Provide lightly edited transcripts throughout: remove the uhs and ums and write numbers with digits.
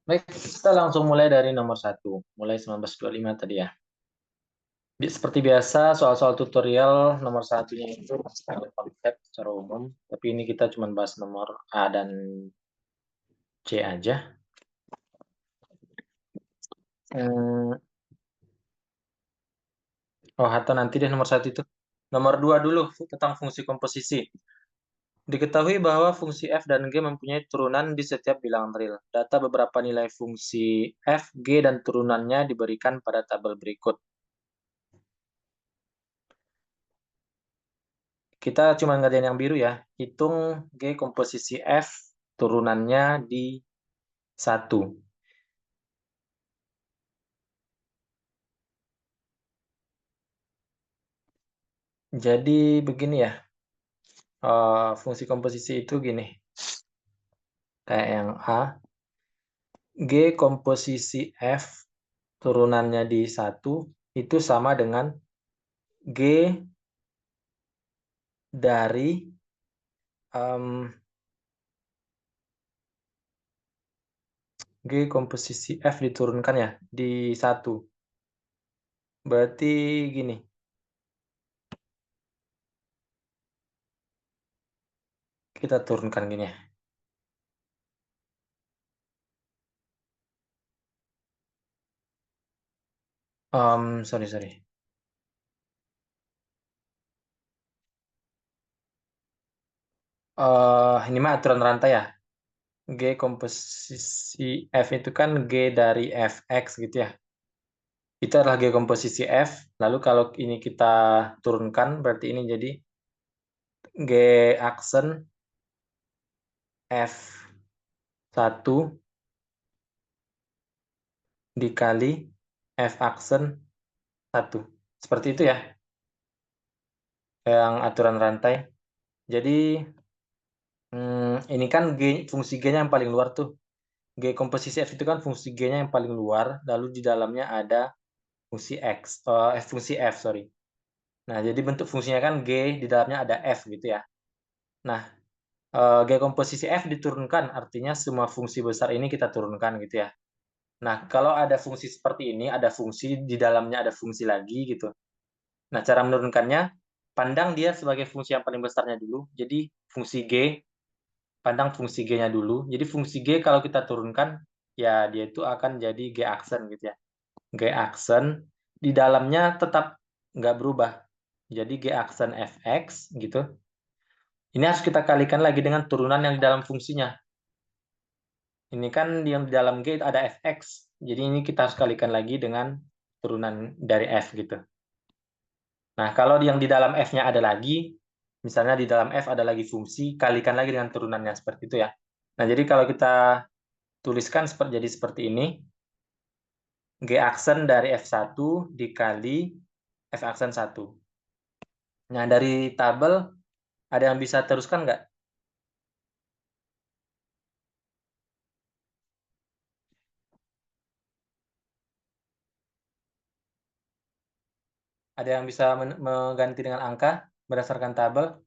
Baik, kita langsung mulai dari nomor 1. Mulai 1925 tadi ya. Seperti biasa, soal-soal tutorial nomor satunya itu ada konsep secara umum. Tapi ini kita cuma bahas nomor A dan C aja. Atau nanti deh nomor 1 itu. Nomor 2 dulu, tentang fungsi komposisi. Diketahui bahwa fungsi f dan g mempunyai turunan di setiap bilangan real. Data beberapa nilai fungsi f, g, dan turunannya diberikan pada tabel berikut. Kita cuma ngerjain yang biru ya. Hitung G komposisi F turunannya di 1. Jadi begini ya. Fungsi komposisi itu gini. Kayak yang A. G komposisi F turunannya di 1 itu sama dengan G dari G komposisi F diturunkan ya di 1. Berarti gini. Kita turunkan gini ya. Sorry. Ini mah aturan rantai ya. G komposisi F itu kan G dari Fx gitu ya. Itu adalah G komposisi F. Lalu kalau ini kita turunkan, berarti ini jadi G aksen F1 dikali F aksen 1. Seperti itu ya, yang aturan rantai. Jadi, ini kan fungsi G-nya yang paling luar tuh. G komposisi F itu kan fungsi G-nya yang paling luar, lalu di dalamnya ada fungsi fungsi F, sorry. Nah, jadi bentuk fungsinya kan G, di dalamnya ada F gitu ya. Nah, G komposisi F diturunkan, artinya semua fungsi besar ini kita turunkan gitu ya. Nah, kalau ada fungsi seperti ini, ada fungsi, di dalamnya ada fungsi lagi gitu. Nah, cara menurunkannya, pandang dia sebagai fungsi yang paling besarnya dulu. Jadi, fungsi G, pandang fungsi G-nya dulu. Jadi, fungsi G kalau kita turunkan, ya dia itu akan jadi G aksen gitu ya. G aksen, di dalamnya tetap nggak berubah. Jadi, G aksen Fx gitu. Ini harus kita kalikan lagi dengan turunan yang di dalam fungsinya. Ini kan yang di dalam G ada Fx. Jadi ini kita harus kalikan lagi dengan turunan dari F gitu. Nah, kalau yang di dalam F-nya ada lagi, misalnya di dalam F ada lagi fungsi, kalikan lagi dengan turunannya seperti itu ya. Nah, jadi kalau kita tuliskan jadi seperti ini, G aksen dari F1 dikali F aksen 1. Nah, dari tabel ada yang bisa teruskan nggak? Ada yang bisa mengganti dengan angka berdasarkan tabel?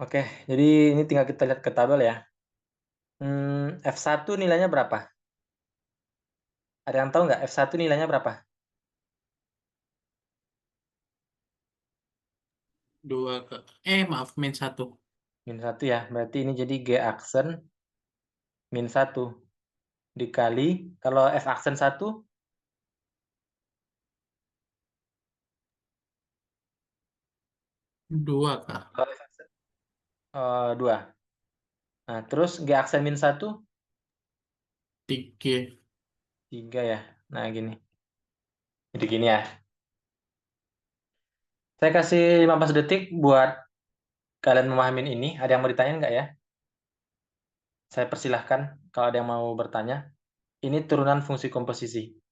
Oke, jadi ini tinggal kita lihat ke tabel ya. F1 nilainya berapa? Ada yang tahu nggak F1 nilainya berapa? 2 ke maaf -1. Min 1 ya. Berarti ini jadi G aksen min 1 dikali, kalau F aksen 1, 2 kah? kalau F aksen 2. Nah, terus G aksen min 1, 3. 3 ya. Nah, gini. Jadi gini ya. Saya kasih 15 detik buat kalian memahamin ini. Ada yang mau ditanya nggak ya? Saya persilahkan kalau ada yang mau bertanya. Ini turunan fungsi komposisi.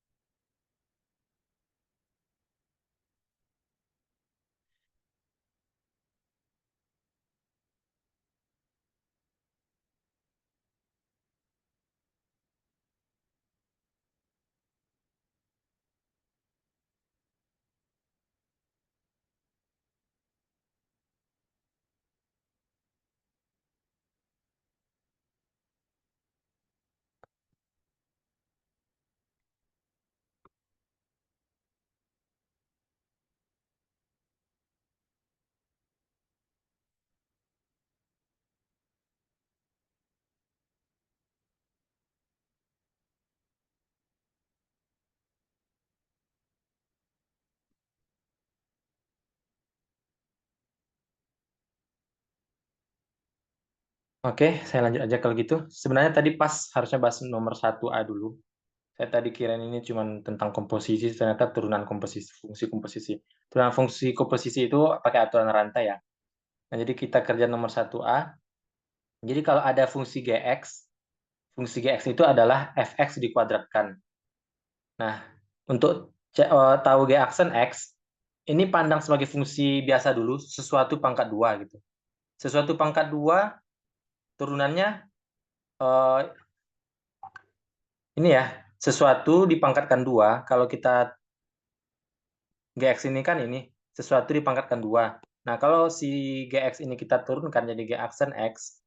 Oke, saya lanjut aja kalau gitu. Sebenarnya tadi pas harusnya bahas nomor 1A dulu. Saya tadi kirain ini cuma tentang komposisi, ternyata turunan komposisi, fungsi komposisi. Turunan fungsi komposisi itu pakai aturan rantai ya. Nah, jadi kita kerja nomor 1A. Jadi kalau ada fungsi Gx itu adalah fx dikuadratkan. Nah, untuk tahu G aksen X, ini pandang sebagai fungsi biasa dulu, sesuatu pangkat 2 gitu. Sesuatu pangkat 2 turunannya eh, ini ya, sesuatu dipangkatkan 2. Kalau kita Gx ini kan ini, sesuatu dipangkatkan 2. Nah, kalau si Gx ini kita turunkan jadi G aksen X.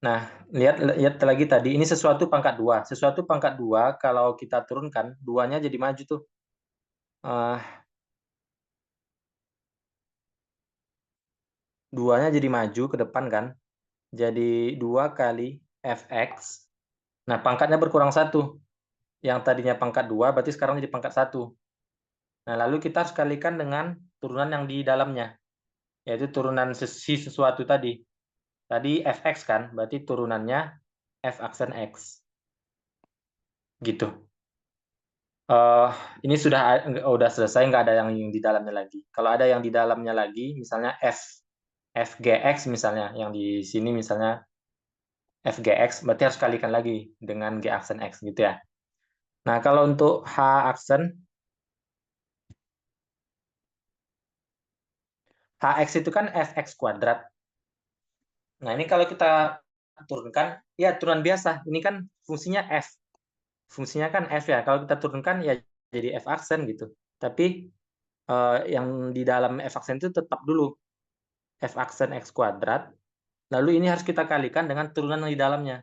Nah, lihat lihat lagi tadi, ini sesuatu pangkat 2. Sesuatu pangkat 2 kalau kita turunkan, 2-nya jadi maju tuh. Eh, 2-nya jadi maju ke depan kan. Jadi 2 kali fx. Nah, pangkatnya berkurang satu. Yang tadinya pangkat 2 berarti sekarang jadi pangkat satu. Nah, lalu kita harus kalikan dengan turunan yang di dalamnya, yaitu turunan si sesuatu tadi. Tadi fx kan, berarti turunannya f aksen x. Gitu. Eh ini sudah selesai, nggak ada yang di dalamnya lagi. Kalau ada yang di dalamnya lagi, misalnya fgx misalnya, yang di sini misalnya fgx, berarti harus kalikan lagi dengan g aksen x gitu ya. Nah, kalau untuk h aksen, hx itu kan fx kuadrat. Nah, ini kalau kita turunkan, ya turunan biasa. Ini kan fungsinya f. Fungsinya kan f ya. Kalau kita turunkan ya jadi f aksen gitu. Tapi yang di dalam f aksen itu tetap dulu f aksen x kuadrat. Lalu ini harus kita kalikan dengan turunan yang di dalamnya,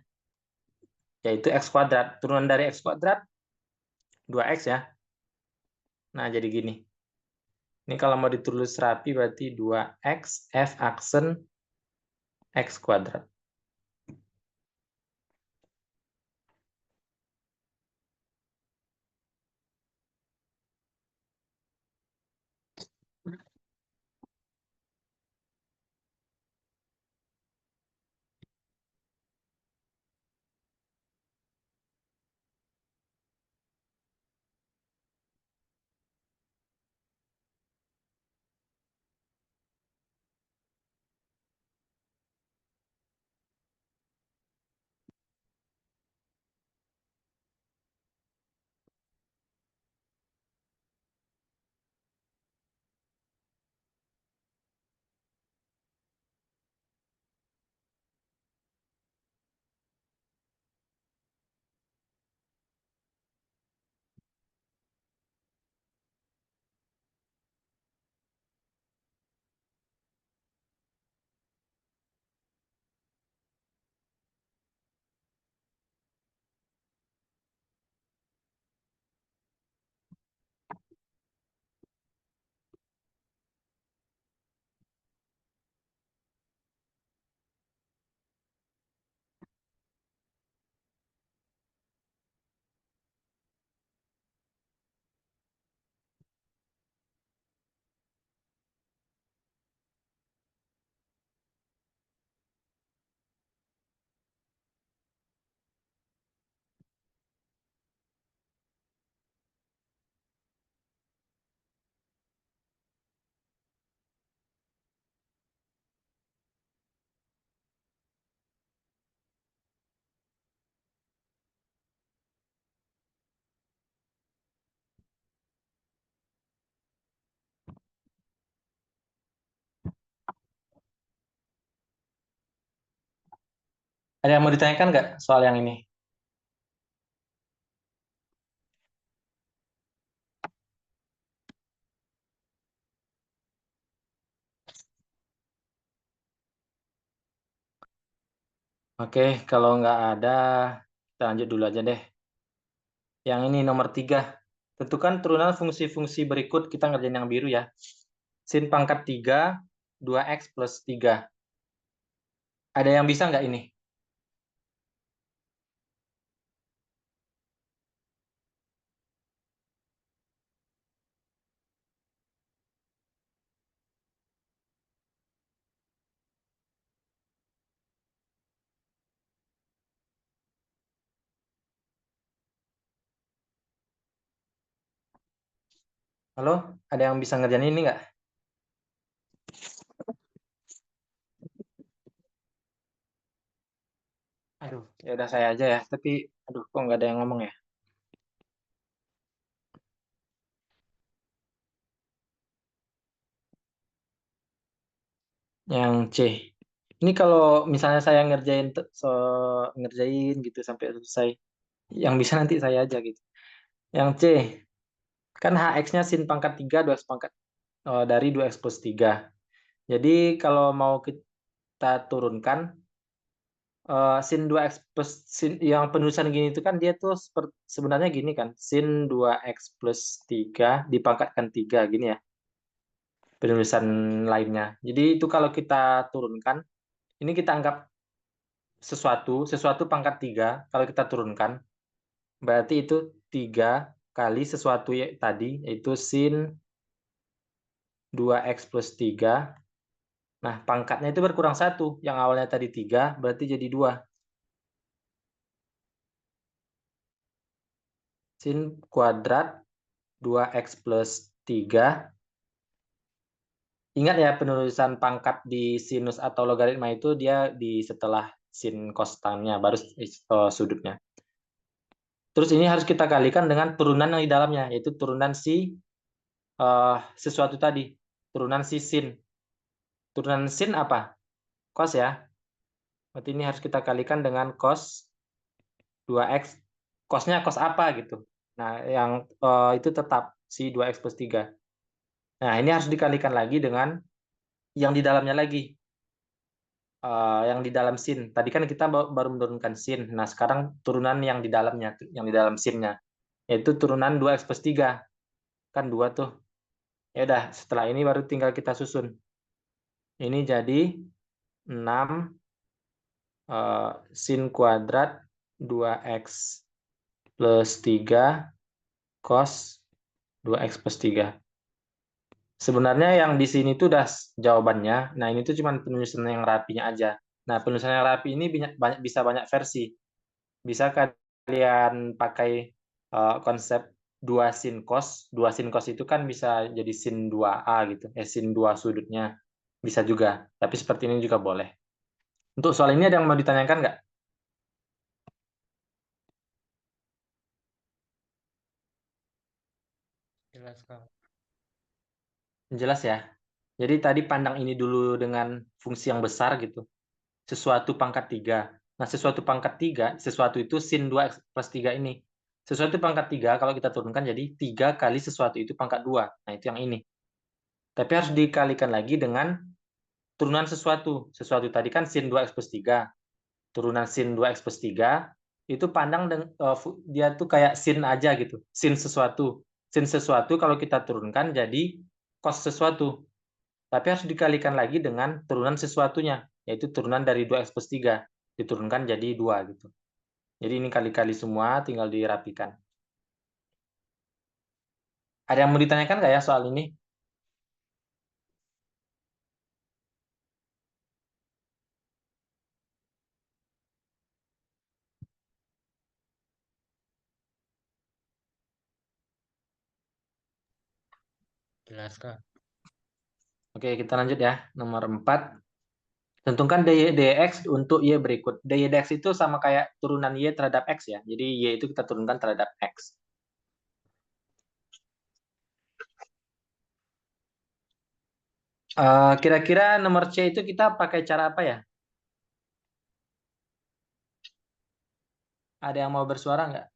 yaitu x kuadrat. Turunan dari x kuadrat 2x ya. Nah, jadi gini. Ini kalau mau ditulis rapi berarti 2x f aksen x kuadrat. Ada yang mau ditanyakan nggak soal yang ini? Oke, kalau nggak ada, kita lanjut dulu aja deh. Yang ini nomor 3. Tentukan turunan fungsi-fungsi berikut. Kita ngerjain yang biru ya. Sin pangkat 3, 2x plus 3. Ada yang bisa nggak ini? Halo? Ada yang bisa ngerjain ini nggak? Aduh, ya udah saya aja ya. Tapi, aduh, kok nggak ada yang ngomong ya? Yang C. Ini kalau misalnya saya ngerjain gitu sampai selesai, yang bisa nanti saya aja gitu. Yang C, kan HX-nya sin pangkat 3, 2x pangkat dari 2x plus 3. Jadi kalau mau kita turunkan sin 2x plus sin yang penulisan gini itu kan dia tuh sebenarnya gini kan, sin 2x plus 3 dipangkatkan 3 gini ya, penulisan lainnya. Jadi itu kalau kita turunkan, ini kita anggap sesuatu pangkat 3 kalau kita turunkan, berarti itu 3 kali sesuatu ya, tadi, yaitu sin 2x plus 3. Nah, pangkatnya itu berkurang satu. Yang awalnya tadi 3 berarti jadi 2. Sin kuadrat 2x plus 3. Ingat ya, penulisan pangkat di sinus atau logaritma itu dia di setelah sin kostannya, baru sudutnya. Terus ini harus kita kalikan dengan turunan yang di dalamnya, yaitu turunan si sesuatu tadi. Turunan si sin. Turunan sin apa? Cos ya. Berarti ini harus kita kalikan dengan cos 2x. Cosnya cos apa gitu. Nah, yang itu tetap si 2x plus 3. Nah, ini harus dikalikan lagi dengan yang di dalamnya lagi. Yang di dalam sin. Tadi kan kita baru menurunkan sin. Nah, sekarang turunan yang di dalamnya, yang di dalam sinnya. Yaitu turunan 2x plus 3. Kan 2 tuh. Ya udah, setelah ini baru tinggal kita susun. Ini jadi 6 sin kuadrat 2x plus 3 cos 2x plus 3. Sebenarnya yang di sini tuh udah jawabannya. Nah, ini tuh cuma penulisan yang rapinya aja. Nah, penulisan yang rapi ini bisa banyak versi. Bisa kalian pakai konsep 2 sin cos. 2 sin cos itu kan bisa jadi sin 2A gitu. Sin 2 sudutnya. Bisa juga. Tapi seperti ini juga boleh. Untuk soal ini ada yang mau ditanyakan nggak? Jelas, Kak. Jelas ya. Jadi tadi pandang ini dulu dengan fungsi yang besar gitu. Sesuatu pangkat 3. Nah, sesuatu pangkat 3, sesuatu itu sin 2 plus 3 ini. Sesuatu pangkat 3 kalau kita turunkan jadi 3 kali sesuatu itu pangkat 2. Nah, itu yang ini. Tapi harus dikalikan lagi dengan turunan sesuatu. Sesuatu tadi kan sin 2x plus 3. Turunan sin 2x plus 3 itu pandang dia tuh kayak sin aja gitu. Sin sesuatu. Sin sesuatu kalau kita turunkan jadi cos sesuatu. Tapi harus dikalikan lagi dengan turunan sesuatunya, yaitu turunan dari 2x plus 3. Diturunkan jadi 2 gitu. Jadi ini kali-kali semua, tinggal dirapikan. Ada yang mau ditanyakan nggak ya soal ini? Jelas, Kak. Oke, kita lanjut ya. Nomor 4. Tentukan dx untuk y berikut. Dy dx itu sama kayak turunan y terhadap x ya. Jadi y itu kita turunkan terhadap x. Kira-kira nomor C itu kita pakai cara apa ya? Ada yang mau bersuara nggak?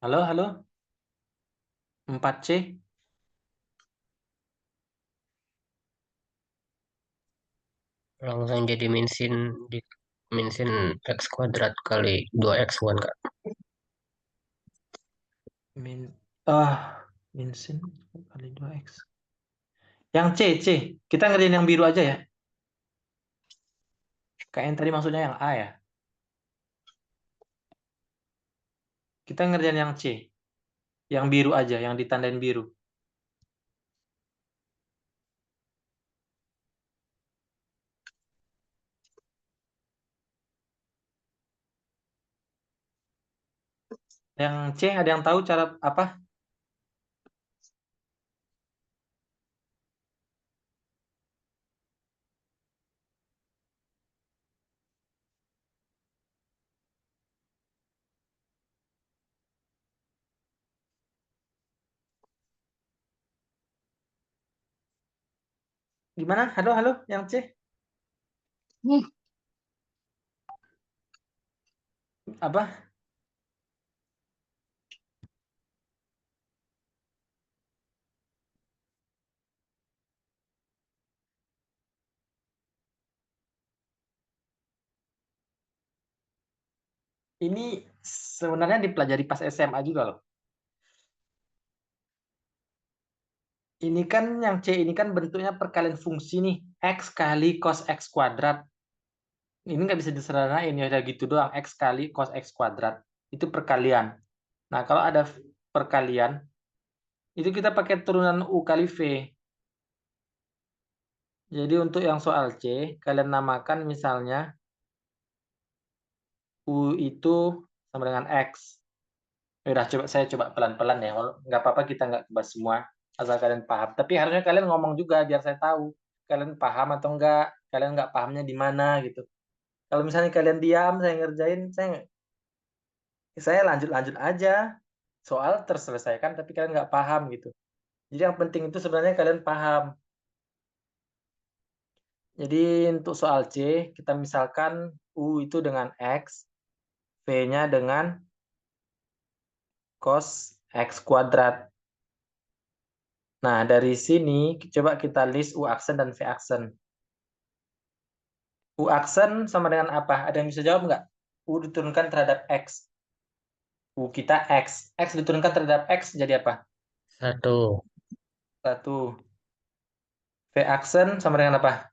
Halo, halo? 4C? Langsung jadi min sin x kuadrat kali 2x bukan Kak? Min, min sin kali 2X. Yang C. Kita ngerjain yang biru aja ya. Kayak yang tadi maksudnya yang A ya. Kita ngerjain yang C. Yang biru aja, yang ditandain biru. Yang C ada yang tahu cara apa? Gimana? Halo, halo, yang C? Apa? Ini sebenarnya dipelajari pas SMA juga loh. Ini kan yang C ini kan bentuknya perkalian fungsi nih. X kali cos X kuadrat. Ini nggak bisa disederhanain, ya udah gitu doang. X kali cos X kuadrat. Itu perkalian. Nah, kalau ada perkalian, itu kita pakai turunan U kali V. Jadi untuk yang soal C, kalian namakan misalnya U itu sama dengan X. Ya udah, saya coba pelan-pelan ya. Nggak apa-apa kita nggak bahas semua, asal kalian paham. Tapi harusnya kalian ngomong juga biar saya tahu kalian paham atau enggak, kalian nggak pahamnya di mana gitu. Kalau misalnya kalian diam, saya ngerjain, saya lanjut-lanjut aja. Soal terselesaikan, tapi kalian nggak paham gitu. Jadi yang penting itu sebenarnya kalian paham. Jadi untuk soal C, kita misalkan U itu dengan X, V-nya dengan cos X kuadrat. Nah, dari sini coba kita list U aksen dan V aksen. U aksen sama dengan apa? Ada yang bisa jawab nggak? U diturunkan terhadap X. U kita X. X diturunkan terhadap X jadi apa? 1 Satu. V aksen sama dengan apa?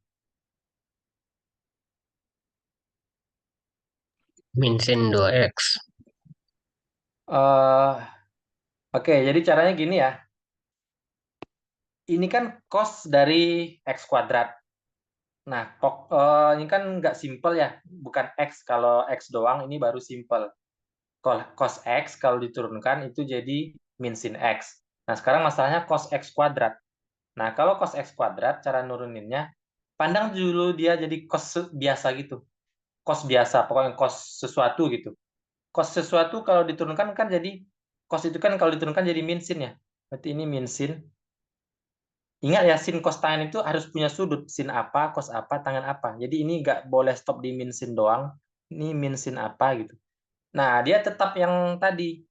min sin 2x. Eh, Oke, jadi caranya gini ya. Ini kan cos dari X kuadrat. Nah, ini kan nggak simple ya. Bukan X. Kalau X doang, ini baru simple. Cos X kalau diturunkan itu jadi min sin X. Nah, sekarang masalahnya cos X kuadrat. Nah, kalau cos X kuadrat, cara nuruninnya, pandang dulu dia jadi cos biasa gitu. Cos biasa, pokoknya cos sesuatu gitu. Cos sesuatu kalau diturunkan kan jadi, cos itu kan kalau diturunkan jadi min sin ya. Berarti ini min sin. Ingat ya, sin cos tangan itu harus punya sudut. Sin apa, cos apa, tangan apa. Jadi ini nggak boleh stop di min sin doang. Ini min sin apa gitu. Nah, dia tetap yang tadi.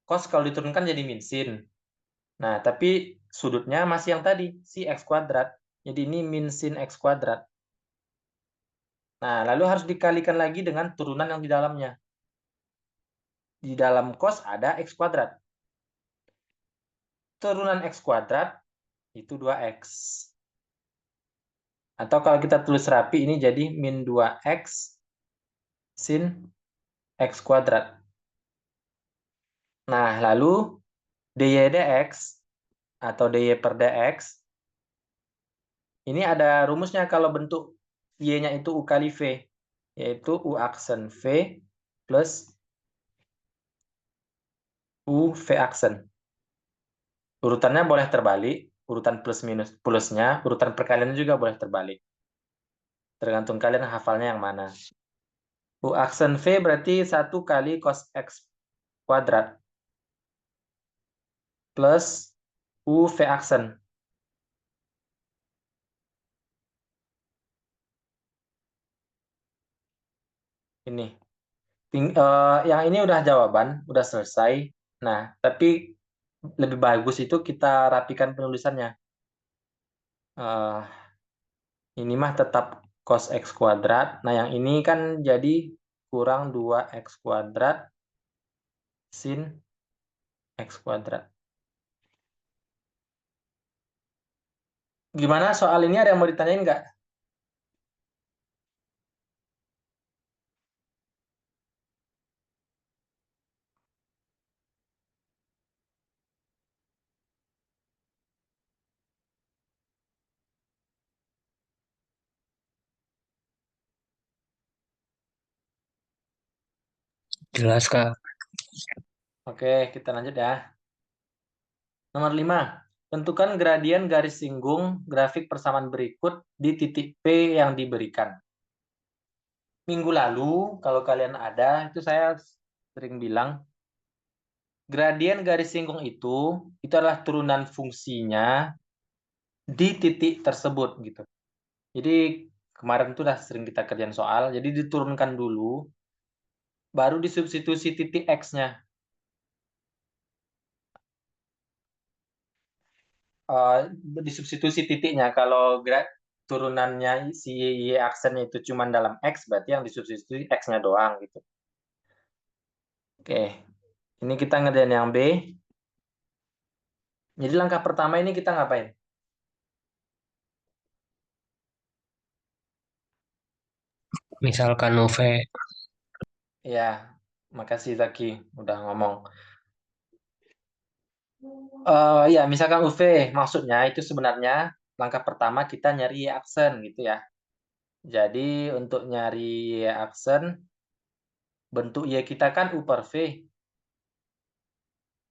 Cos kalau diturunkan jadi min sin. Nah, tapi sudutnya masih yang tadi, si X kuadrat. Jadi ini min sin X kuadrat. Nah, lalu harus dikalikan lagi dengan turunan yang di dalamnya. Di dalam cos ada X kuadrat. Turunan X kuadrat itu 2X. Atau kalau kita tulis rapi, ini jadi min 2X sin X kuadrat. Nah, lalu dy dx atau dy per dx, ini ada rumusnya kalau bentuk y-nya itu U kali V, yaitu U aksen V plus U V aksen. Urutannya boleh terbalik. urutan plus minus plusnya, urutan perkaliannya juga boleh terbalik. Tergantung kalian hafalnya yang mana. U aksen V berarti 1 kali cos X kuadrat plus U V aksen. Ini. Yang ini udah jawaban, udah selesai. Nah, tapi lebih bagus itu kita rapikan penulisannya. Ini mah tetap cos X kuadrat. Nah, yang ini kan jadi kurang 2X kuadrat sin X kuadrat. Gimana soal ini, ada yang mau ditanyain nggak? Jelas, Kak. Oke, kita lanjut ya. Nomor 5. Tentukan gradien garis singgung grafik persamaan berikut di titik P yang diberikan. Minggu lalu, kalau kalian ada, itu saya sering bilang, gradien garis singgung itu adalah turunan fungsinya di titik tersebut gitu. Jadi kemarin itu udah sering kita kerjain soal, jadi diturunkan dulu, baru disubstitusi titik X-nya. Disubstitusi titiknya. Kalau turunannya si Y aksennya itu cuma dalam X, berarti yang disubstitusi X-nya doang gitu. Oke, ini kita ngerjain yang B. Jadi langkah pertama ini kita ngapain? Misalkan UV Ya, makasih Zaki udah ngomong. Ya, misalkan UV, maksudnya itu sebenarnya langkah pertama kita nyari Y aksen gitu ya. Jadi untuk nyari Y aksen, bentuk Y kita kan U per V.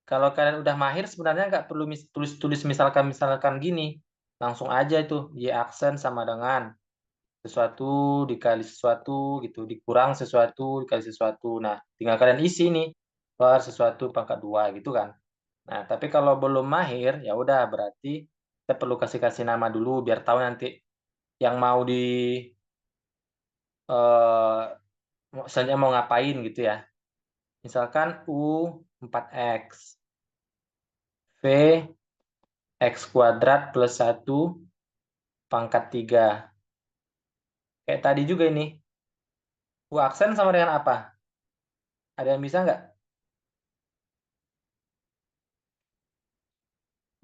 Kalau kalian udah mahir sebenarnya nggak perlu tulis misalkan gini. Langsung aja itu Y aksen sama dengan sesuatu dikali sesuatu gitu, dikurang sesuatu dikali sesuatu. Nah, tinggal kalian isi nih per sesuatu pangkat 2 gitu kan. Nah, tapi kalau belum mahir ya udah berarti kita perlu kasih nama dulu biar tahu nanti yang mau eh misalnya mau ngapain gitu ya. Misalkan U4X, V X kuadrat plus 1 pangkat 3. Kayak tadi juga ini. U aksen sama dengan apa? Ada yang bisa nggak?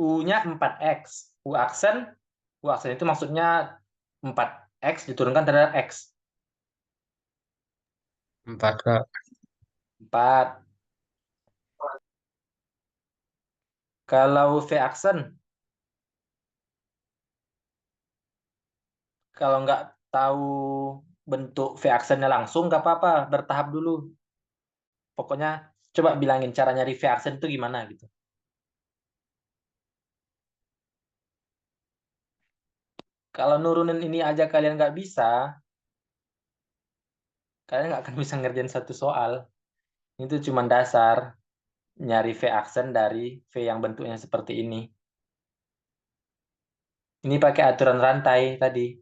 U-nya 4X. U aksen itu maksudnya 4X diturunkan terhadap X. 4, Kak. 4. Kalau V aksen, kalau nggak tahu bentuk V aksennya langsung, nggak apa-apa, bertahap dulu. Pokoknya coba bilangin cara nyari V aksen itu gimana gitu. Kalau nurunin ini aja kalian nggak bisa, kalian nggak akan bisa ngerjain satu soal. Itu cuma dasar nyari V aksen dari V yang bentuknya seperti ini. Ini pakai aturan rantai tadi.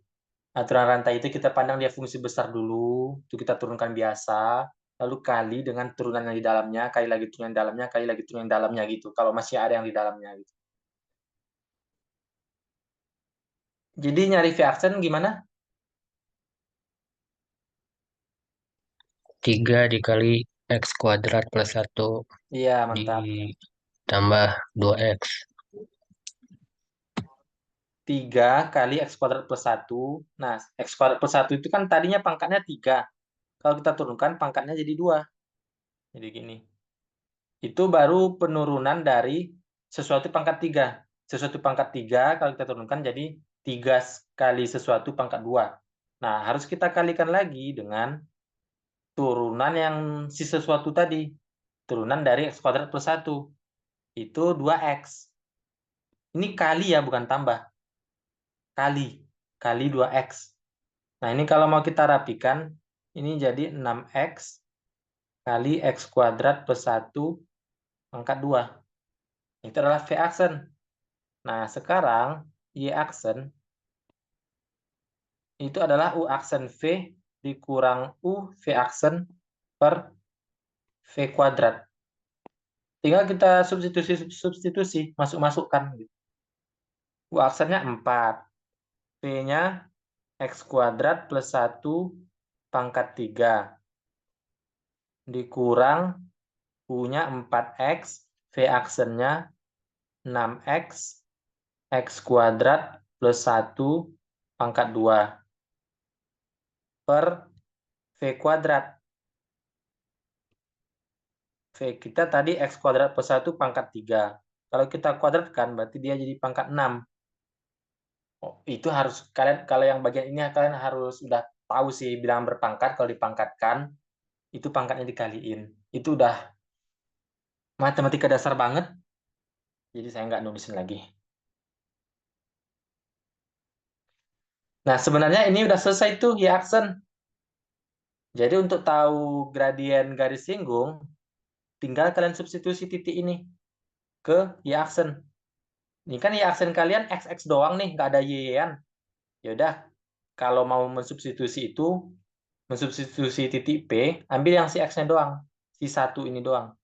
Aturan rantai itu kita pandang dia fungsi besar dulu, itu kita turunkan biasa, lalu kali dengan turunan yang di dalamnya, kali lagi turunan yang dalamnya, kali lagi turunan yang dalamnya gitu. Kalau masih ada yang di dalamnya gitu. Jadi nyari V aksen gimana? 3 dikali X kuadrat plus 1 Iya, mantap. ditambah 2X. 3 kali X kuadrat plus 1. Nah, X kuadrat plus 1 itu kan tadinya pangkatnya 3. Kalau kita turunkan pangkatnya jadi 2. Jadi gini. Itu baru penurunan dari sesuatu pangkat 3. Sesuatu pangkat 3 kalau kita turunkan jadi 3 kali sesuatu pangkat 2. Nah, harus kita kalikan lagi dengan turunan yang si sesuatu tadi. Turunan dari X kuadrat plus 1. Itu 2X. Ini kali ya, bukan tambah. Kali 2x. Nah, ini kalau mau kita rapikan, ini jadi 6x kali x kuadrat plus 1 pangkat 2. Itu adalah V aksen. Nah, sekarang Y aksen itu adalah U aksen V dikurang U V aksen per V kuadrat. Tinggal kita substitusi, masuk-masukkan. U aksennya 4. V-nya x kuadrat plus 1 pangkat 3. Dikurang U-nya 4x, V aksennya 6x, x kuadrat plus 1 pangkat 2 per V kuadrat. V kita tadi x kuadrat plus 1 pangkat 3. Kalau kita kuadratkan, berarti dia jadi pangkat 6. Oh, itu harus, kalian kalau yang bagian ini kalian harus udah tahu sih bilangan berpangkat. Kalau dipangkatkan, itu pangkatnya dikaliin. Itu udah matematika dasar banget. Jadi saya nggak nulisin lagi. Nah, sebenarnya ini udah selesai tuh ya aksen. Jadi untuk tahu gradien garis singgung, tinggal kalian substitusi titik ini ke y aksen. Ini kan y aksen kalian x doang nih, nggak ada y-an. Ya udah, kalau mau mensubstitusi itu, mensubstitusi titik P, ambil yang si x-nya doang. Si satu ini doang.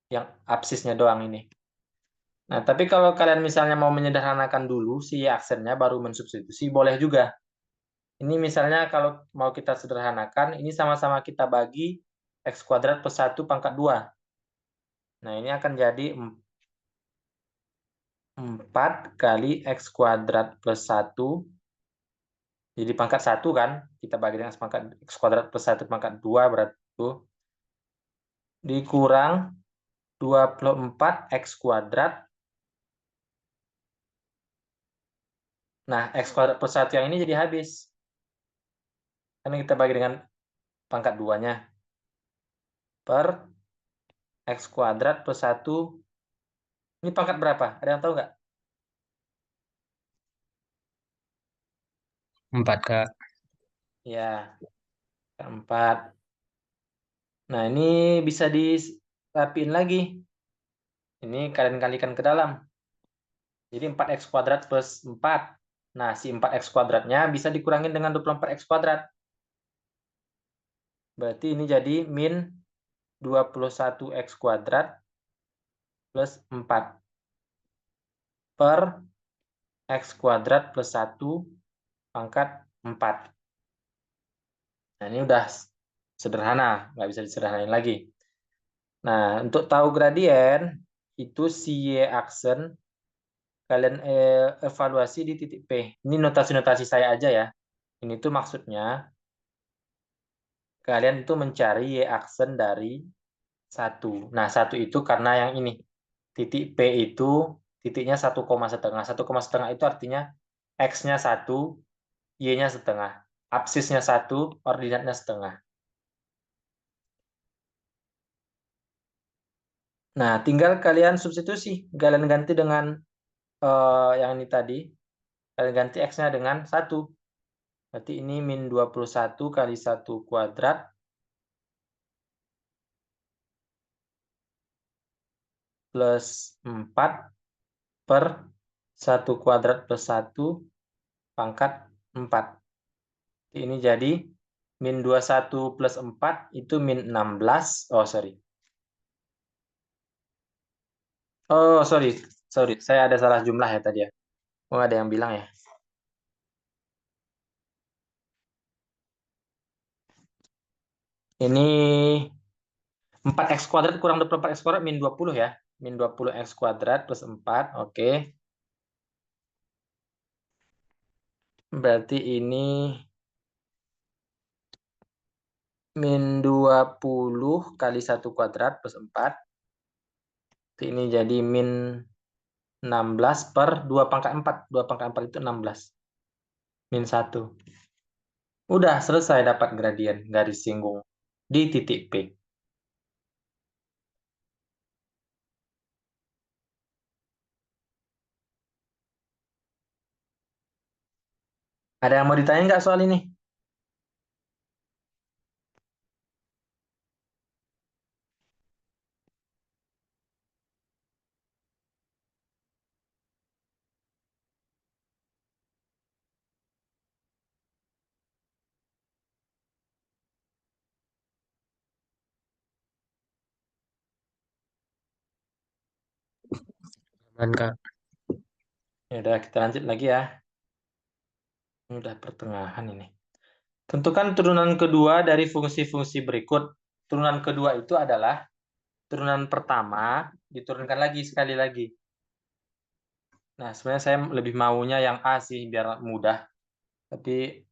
Yang absisnya doang ini. Nah, tapi kalau kalian misalnya mau menyederhanakan dulu si y aksennya baru mensubstitusi, boleh juga. Ini misalnya kalau mau kita sederhanakan, ini sama-sama kita bagi x kuadrat plus 1 pangkat 2. Nah, ini akan jadi 4 kali x kuadrat plus 1. Jadi pangkat 1 kan, kita bagi dengan pangkat x kuadrat plus 1 pangkat 2 berarti itu. Dikurang 24 x kuadrat. Nah, x kuadrat plus 1 yang ini jadi habis. Karena kita bagi dengan pangkat 2-nya. Per x kuadrat plus 1. Ini pangkat berapa? Ada yang tahu nggak? 4, Kak. Ya, 4. Nah, ini bisa dirapiin lagi. Ini kalian kalikan ke dalam. Jadi 4x kuadrat plus 4. Nah, si 4x kuadratnya bisa dikurangin dengan 24x kuadrat. Berarti ini jadi min 21x kuadrat plus 4 per x kuadrat plus 1 pangkat 4. Nah, ini udah sederhana, nggak bisa disederhanain lagi. Nah, untuk tahu gradien, itu si y aksen, kalian evaluasi di titik P. Ini notasi-notasi saya aja ya. Ini tuh maksudnya, kalian itu mencari y aksen dari 1. Nah, 1 itu karena yang ini. Titik P itu titiknya 1,5. 1,5 itu artinya X-nya 1, Y-nya setengah. Absisnya 1, ordinatnya setengah. Nah, tinggal kalian substitusi. Kalian ganti dengan yang ini tadi. Kalian ganti X-nya dengan 1. Berarti ini min 21 kali 1 kuadrat plus 4 per 1 kuadrat plus 1 pangkat 4. Ini jadi min 21 plus 4 itu min 16. Oh, sorry. Oh, sorry. Sorry, saya ada salah jumlah ya tadi ya. Oh, ada yang bilang ya. Ini 4x kuadrat kurang 24x kuadrat min 20 ya. Min 20x kuadrat plus 4. Oke. Berarti ini min 20 kali 1 kuadrat plus 4. Ini jadi min 16 per 2 pangkat 4. 2 pangkat 4 itu 16. Min 1. Udah selesai dapat gradien garis singgung di titik P. Ada yang mau ditanya nggak soal ini? Aman, Kak. Ya udah, kita lanjut lagi ya. Ini udah pertengahan ini. Tentukan turunan kedua dari fungsi-fungsi berikut. Turunan kedua itu adalah turunan pertama diturunkan lagi sekali lagi. Nah, sebenarnya saya lebih maunya yang A sih biar mudah. Tapi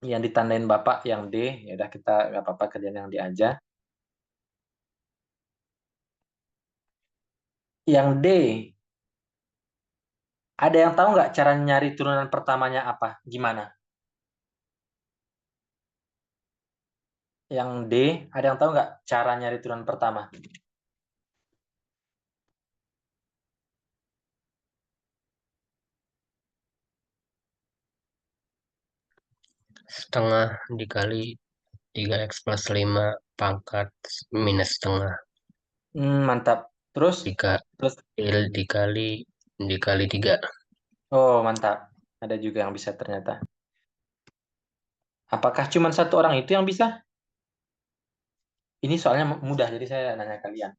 yang ditandain Bapak yang D, ya udah kita nggak apa-apa kerjaan yang D aja. Yang D, ada yang tahu nggak cara nyari turunan pertamanya apa? Gimana? Yang D, ada yang tahu nggak cara nyari turunan pertama? Setengah dikali 3x plus 5 pangkat minus setengah. Mantap. Terus, Jika terus, dikali dikali 3. oh mantap. Ada juga yang bisa ternyata. Apakah cuma satu orang itu yang bisa? Ini soalnya mudah, jadi saya nanya kalian.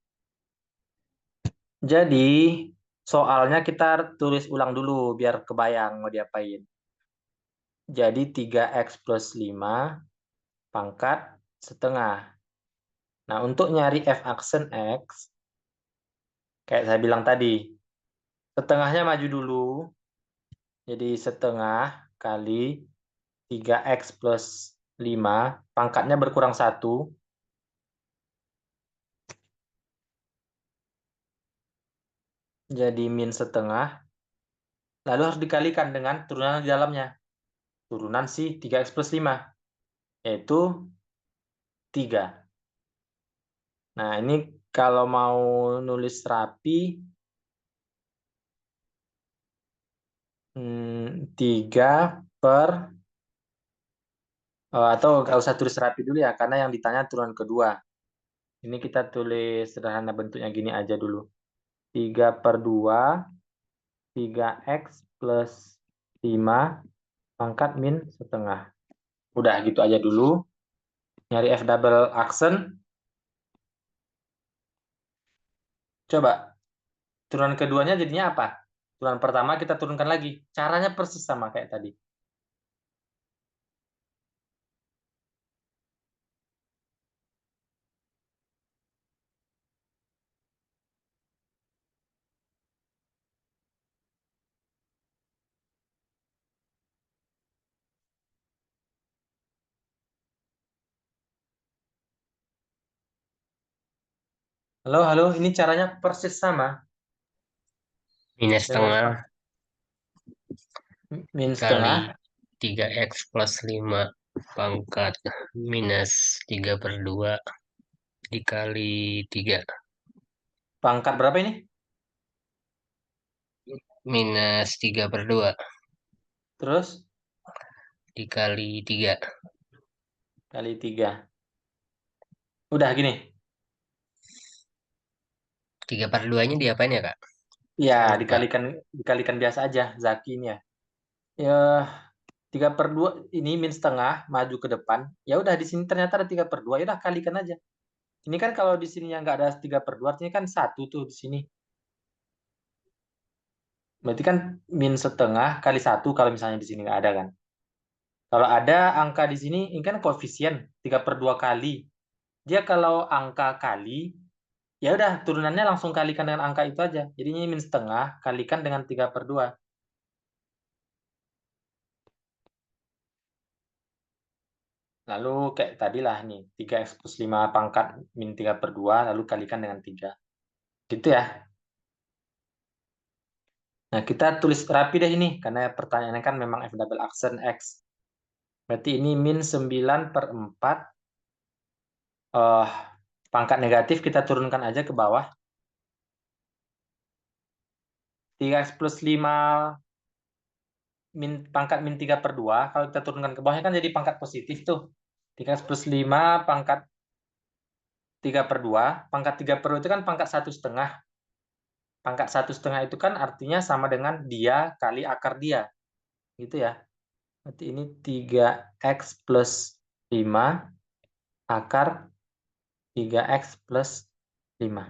Jadi, soalnya kita tulis ulang dulu biar kebayang mau diapain. Jadi 3x plus 5 pangkat setengah. Nah, untuk nyari f aksen x, kayak saya bilang tadi, setengahnya maju dulu. Jadi setengah kali 3x plus 5, pangkatnya berkurang 1, jadi min setengah. Lalu harus dikalikan dengan turunan di dalamnya. Turunan si 3x plus 5, yaitu 3. Nah, ini kalau mau nulis rapi, 3 per, atau nggak usah tulis rapi dulu ya, karena yang ditanya turunan kedua. Ini kita tulis sederhana bentuknya gini aja dulu. 3 per 2, 3x plus 5 pangkat min setengah. Udah gitu aja dulu. Nyari F double aksen. Coba, turunan keduanya jadinya apa? Turunan pertama kita turunkan lagi. Caranya persis sama kayak tadi. Halo, halo, ini caranya persis sama. Minus Dengan setengah min kali setengah 3x plus 5 pangkat minus 3 per 2 dikali 3 pangkat berapa ini? minus 3 per 2 Terus dikali 3. kali 3. Udah gini. 3 per 2-nya diapain ya, Kak? Ya, Saya lupa. dikalikan dikalikan biasa aja, Zaki ini ya. Ya, 3 per 2 ini min setengah, maju ke depan. Ya udah, di sini ternyata ada 3 per 2, ya udah kalikan aja. Ini kan kalau di sini yang nggak ada 3 per 2, artinya kan satu tuh di sini. Berarti kan min setengah kali satu kalau misalnya di sini nggak ada kan. Kalau ada angka di sini, ini kan koefisien 3 per 2 kali. Dia kalau angka kali, ya udah turunannya langsung kalikan dengan angka itu aja. Jadi ini min setengah kalikan dengan 3 per 2. Lalu kayak tadi lah nih, 3x plus 5 pangkat min 3 per 2, lalu kalikan dengan 3. Gitu ya. Nah, kita tulis rapi deh ini, karena pertanyaannya kan memang F double aksen X. Berarti ini min 9 per 4. eh pangkat negatif kita turunkan aja ke bawah. 3x plus 5 pangkat min 3/2, kalau kita turunkan ke bawahnya kan jadi pangkat positif tuh. 3x plus 5 pangkat 3/2. Pangkat 3/2 itu kan pangkat 1/2. Pangkat 1/2 itu kan artinya sama dengan dia kali akar dia. Gitu ya. Berarti ini 3x plus 5 akar 3x plus 5.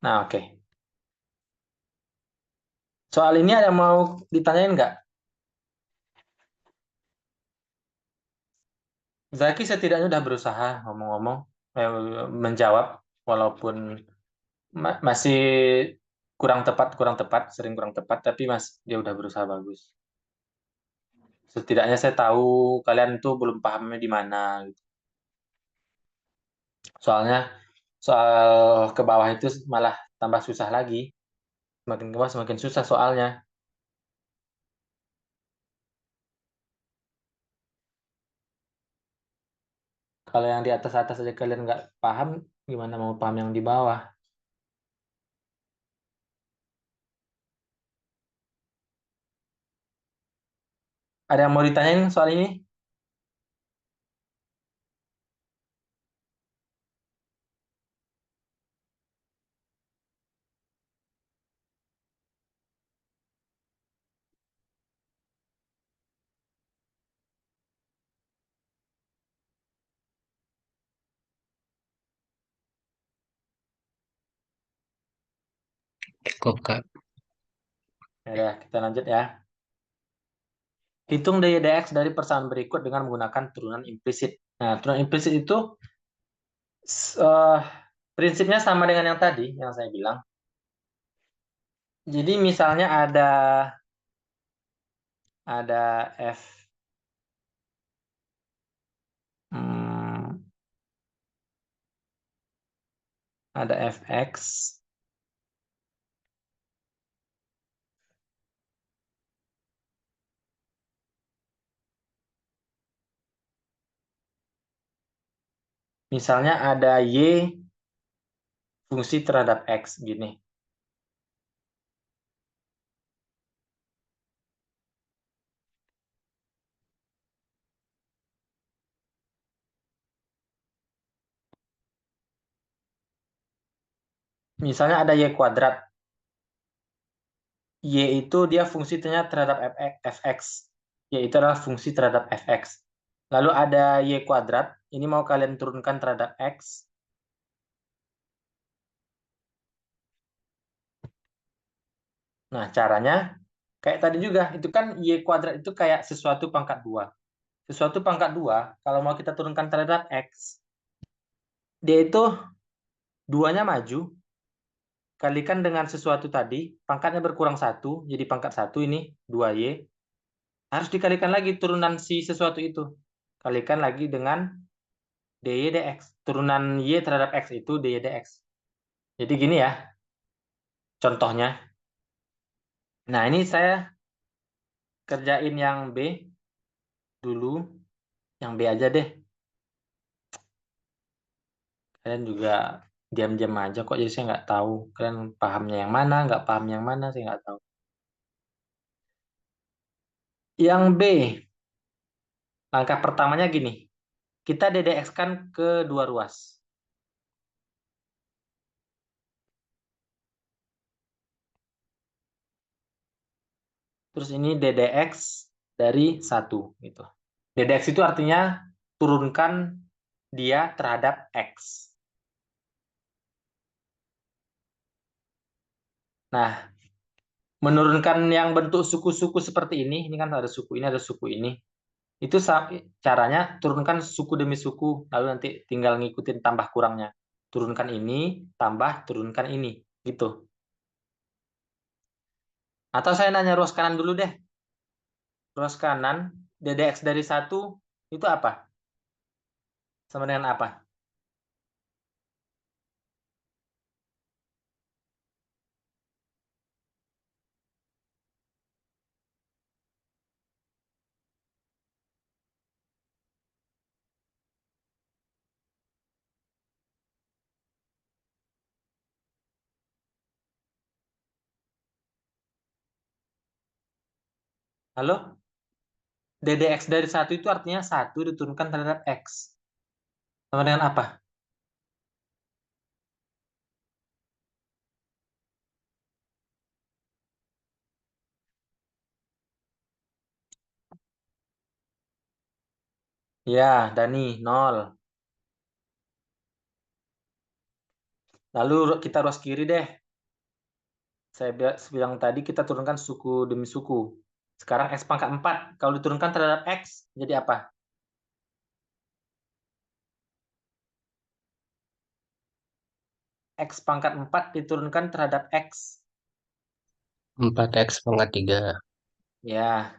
Nah, oke. Soal ini ada yang mau ditanyain nggak? Zaki setidaknya udah berusaha ngomong-ngomong, menjawab, walaupun masih kurang tepat, sering kurang tepat, tapi dia udah berusaha bagus. Setidaknya saya tahu kalian tuh belum pahamnya di mana, gitu. Soalnya soal ke bawah itu malah tambah susah lagi. Semakin ke bawah semakin susah soalnya. Kalau yang di atas-atas aja kalian nggak paham, gimana mau paham yang di bawah? Ada yang mau ditanyain soal ini? Cukup, Kak. Ya udah, kita lanjut ya. Hitung daya dx dari persamaan berikut dengan menggunakan turunan implisit. Nah, turunan implisit itu eh, prinsipnya sama dengan yang tadi, yang saya bilang. Jadi misalnya ada f hmm, ada fx, misalnya ada y fungsi terhadap x gini. Misalnya ada y kuadrat. Y itu dia fungsinya terhadap fx. Y itu adalah fungsi terhadap fx. Lalu ada y kuadrat. Ini mau kalian turunkan terhadap x. Nah, caranya kayak tadi juga. Itu kan y kuadrat itu kayak sesuatu pangkat 2. Sesuatu pangkat 2, kalau mau kita turunkan terhadap x, dia itu duanya maju, kalikan dengan sesuatu tadi, pangkatnya berkurang 1, jadi pangkat 1 ini, 2y, harus dikalikan lagi turunan si sesuatu itu. Kalikan lagi dengan dy dx. Turunan y terhadap x itu dy dx. Jadi gini ya, contohnya. Nah, ini saya kerjain yang B dulu. Yang B aja deh. Kalian juga diam-diam aja kok, jadi saya nggak tahu. Kalian pahamnya yang mana, nggak paham yang mana, saya nggak tahu. Yang B, langkah pertamanya gini. Kita DDX-kan ke dua ruas. Terus ini DDX dari 1. Gitu. DDX itu artinya turunkan dia terhadap X. Nah, menurunkan yang bentuk suku-suku seperti ini kan ada suku ini, ada suku ini. Itu caranya turunkan suku demi suku, lalu nanti tinggal ngikutin tambah kurangnya. Turunkan ini, tambah, turunkan ini. Gitu. Atau saya nanya ruas kanan dulu deh. Ruas kanan, DDX dari 1 itu apa? Sama dengan apa? Halo? DDX dari satu itu artinya satu diturunkan terhadap X. Sama dengan apa? Ya, Dani, 0. Lalu kita ruas kiri deh. Saya bilang tadi kita turunkan suku demi suku. Sekarang X pangkat 4. Kalau diturunkan terhadap X, jadi apa? X pangkat 4 diturunkan terhadap X. 4x pangkat 3. Ya,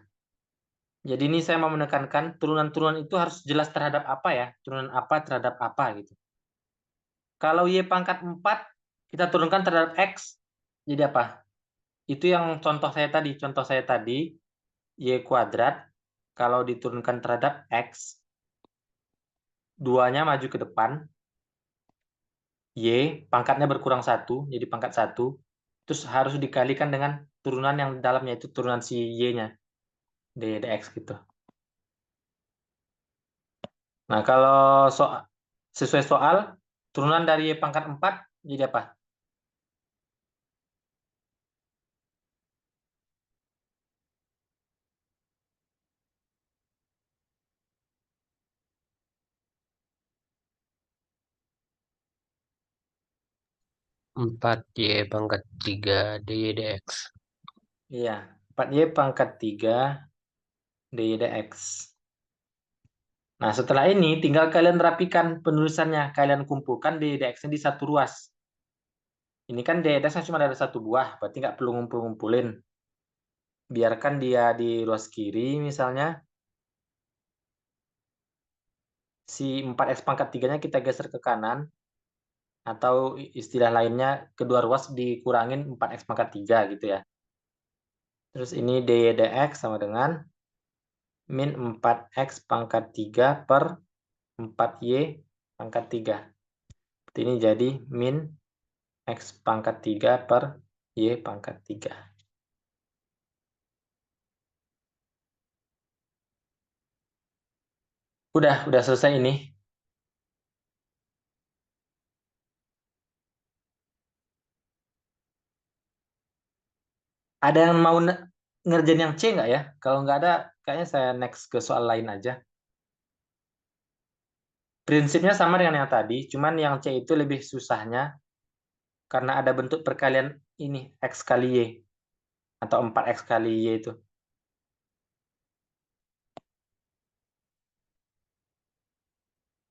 jadi ini saya mau menekankan turunan-turunan itu harus jelas terhadap apa ya? Turunan apa terhadap apa gitu. Kalau Y pangkat 4 kita turunkan terhadap X, jadi apa? Itu yang contoh saya tadi. Contoh saya tadi, Y kuadrat, kalau diturunkan terhadap X, duanya maju ke depan, Y pangkatnya berkurang satu, jadi pangkat satu, terus harus dikalikan dengan turunan yang dalamnya itu turunan si Y-nya, dx gitu. Nah, kalau sesuai soal, turunan dari Y pangkat 4 jadi apa? 4y pangkat 3 dy dx. Iya, 4Y pangkat 3 dy dx. Nah, setelah ini tinggal kalian rapikan penulisannya. Kalian kumpulkan dy dx-nya di satu ruas. Ini kan dy dx-nya cuma ada satu buah, berarti nggak perlu ngumpul-ngumpulin. Biarkan dia di ruas kiri misalnya. Si 4x pangkat 3-nya kita geser ke kanan. Atau istilah lainnya, kedua ruas dikurangin 4x pangkat 3 gitu ya. Terus ini dy dx sama dengan min 4x pangkat 3 per 4y pangkat 3. Ini jadi min x pangkat 3 per y pangkat 3. Udah selesai ini. Ada yang mau ngerjain yang C nggak ya? Kalau nggak ada, kayaknya saya next ke soal lain aja. Prinsipnya sama dengan yang tadi, cuman yang C itu lebih susahnya karena ada bentuk perkalian ini, X kali Y, atau 4X kali Y itu.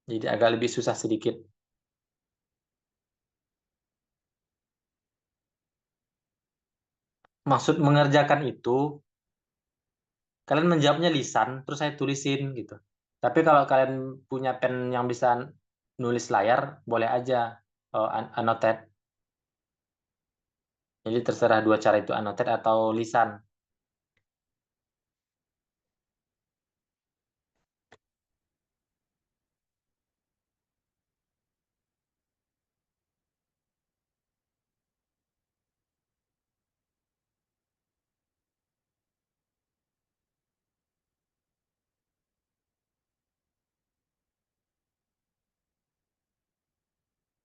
Jadi agak lebih susah sedikit. Maksud mengerjakan itu, kalian menjawabnya lisan, terus saya tulisin gitu. Tapi kalau kalian punya pen yang bisa nulis layar, boleh aja annotate. Jadi terserah dua cara itu, annotate atau lisan.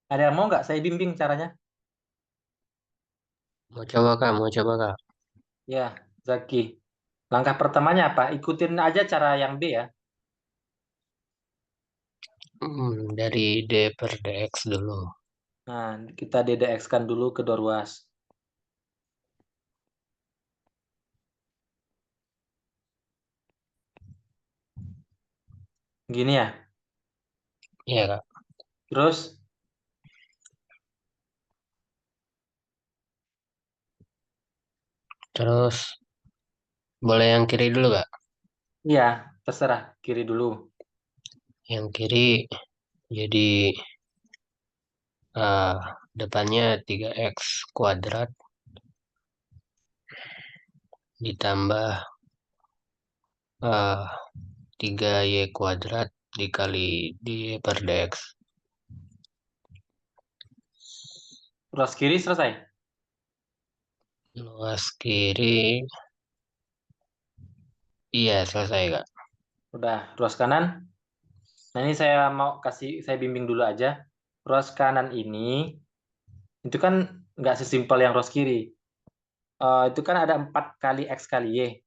Ada yang mau nggak saya bimbing caranya? Mau coba kak. Ya, Zaki. Langkah pertamanya apa? Ikutin aja cara yang B ya. Dari d per dx dulu. Nah, kita DDX-kan dulu kedua ruas. Gini ya. Iya kak. Terus, Terus boleh yang kiri dulu kak. iya, terserah. Kiri dulu. Yang kiri jadi eh, depannya 3x kuadrat ditambah 3y kuadrat dikali d per dx. Ruas kiri selesai. Luas kiri Iya, selesai, Kak. Udah, ruas kanan. Nah, ini saya bimbing dulu aja. Ruas kanan ini, itu kan nggak sesimpel yang ruas kiri. Itu kan ada 4 kali X kali Y.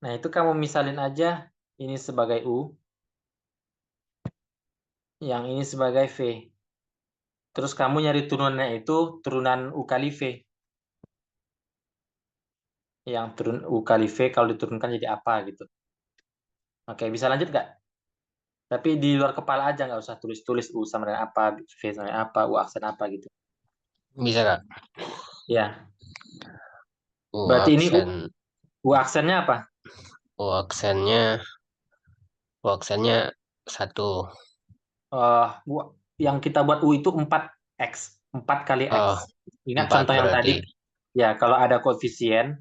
Nah, itu kamu misalin aja ini sebagai U, yang ini sebagai V. Terus kamu nyari turunannya itu turunan U kali V. Yang turun U kali V kalau diturunkan jadi apa gitu. Oke, bisa lanjut nggak? Tapi di luar kepala aja, nggak usah tulis-tulis U sama dengan apa, V sama dengan apa, U aksen apa gitu. Bisa, Kak. Ya, U berarti ini aksen, U aksennya apa? U aksennya, U aksennya 1. Yang kita buat U itu 4X, 4 kali Oh, X. Ingat 4 contoh yang berarti. tadi? Ya, kalau ada koefisien,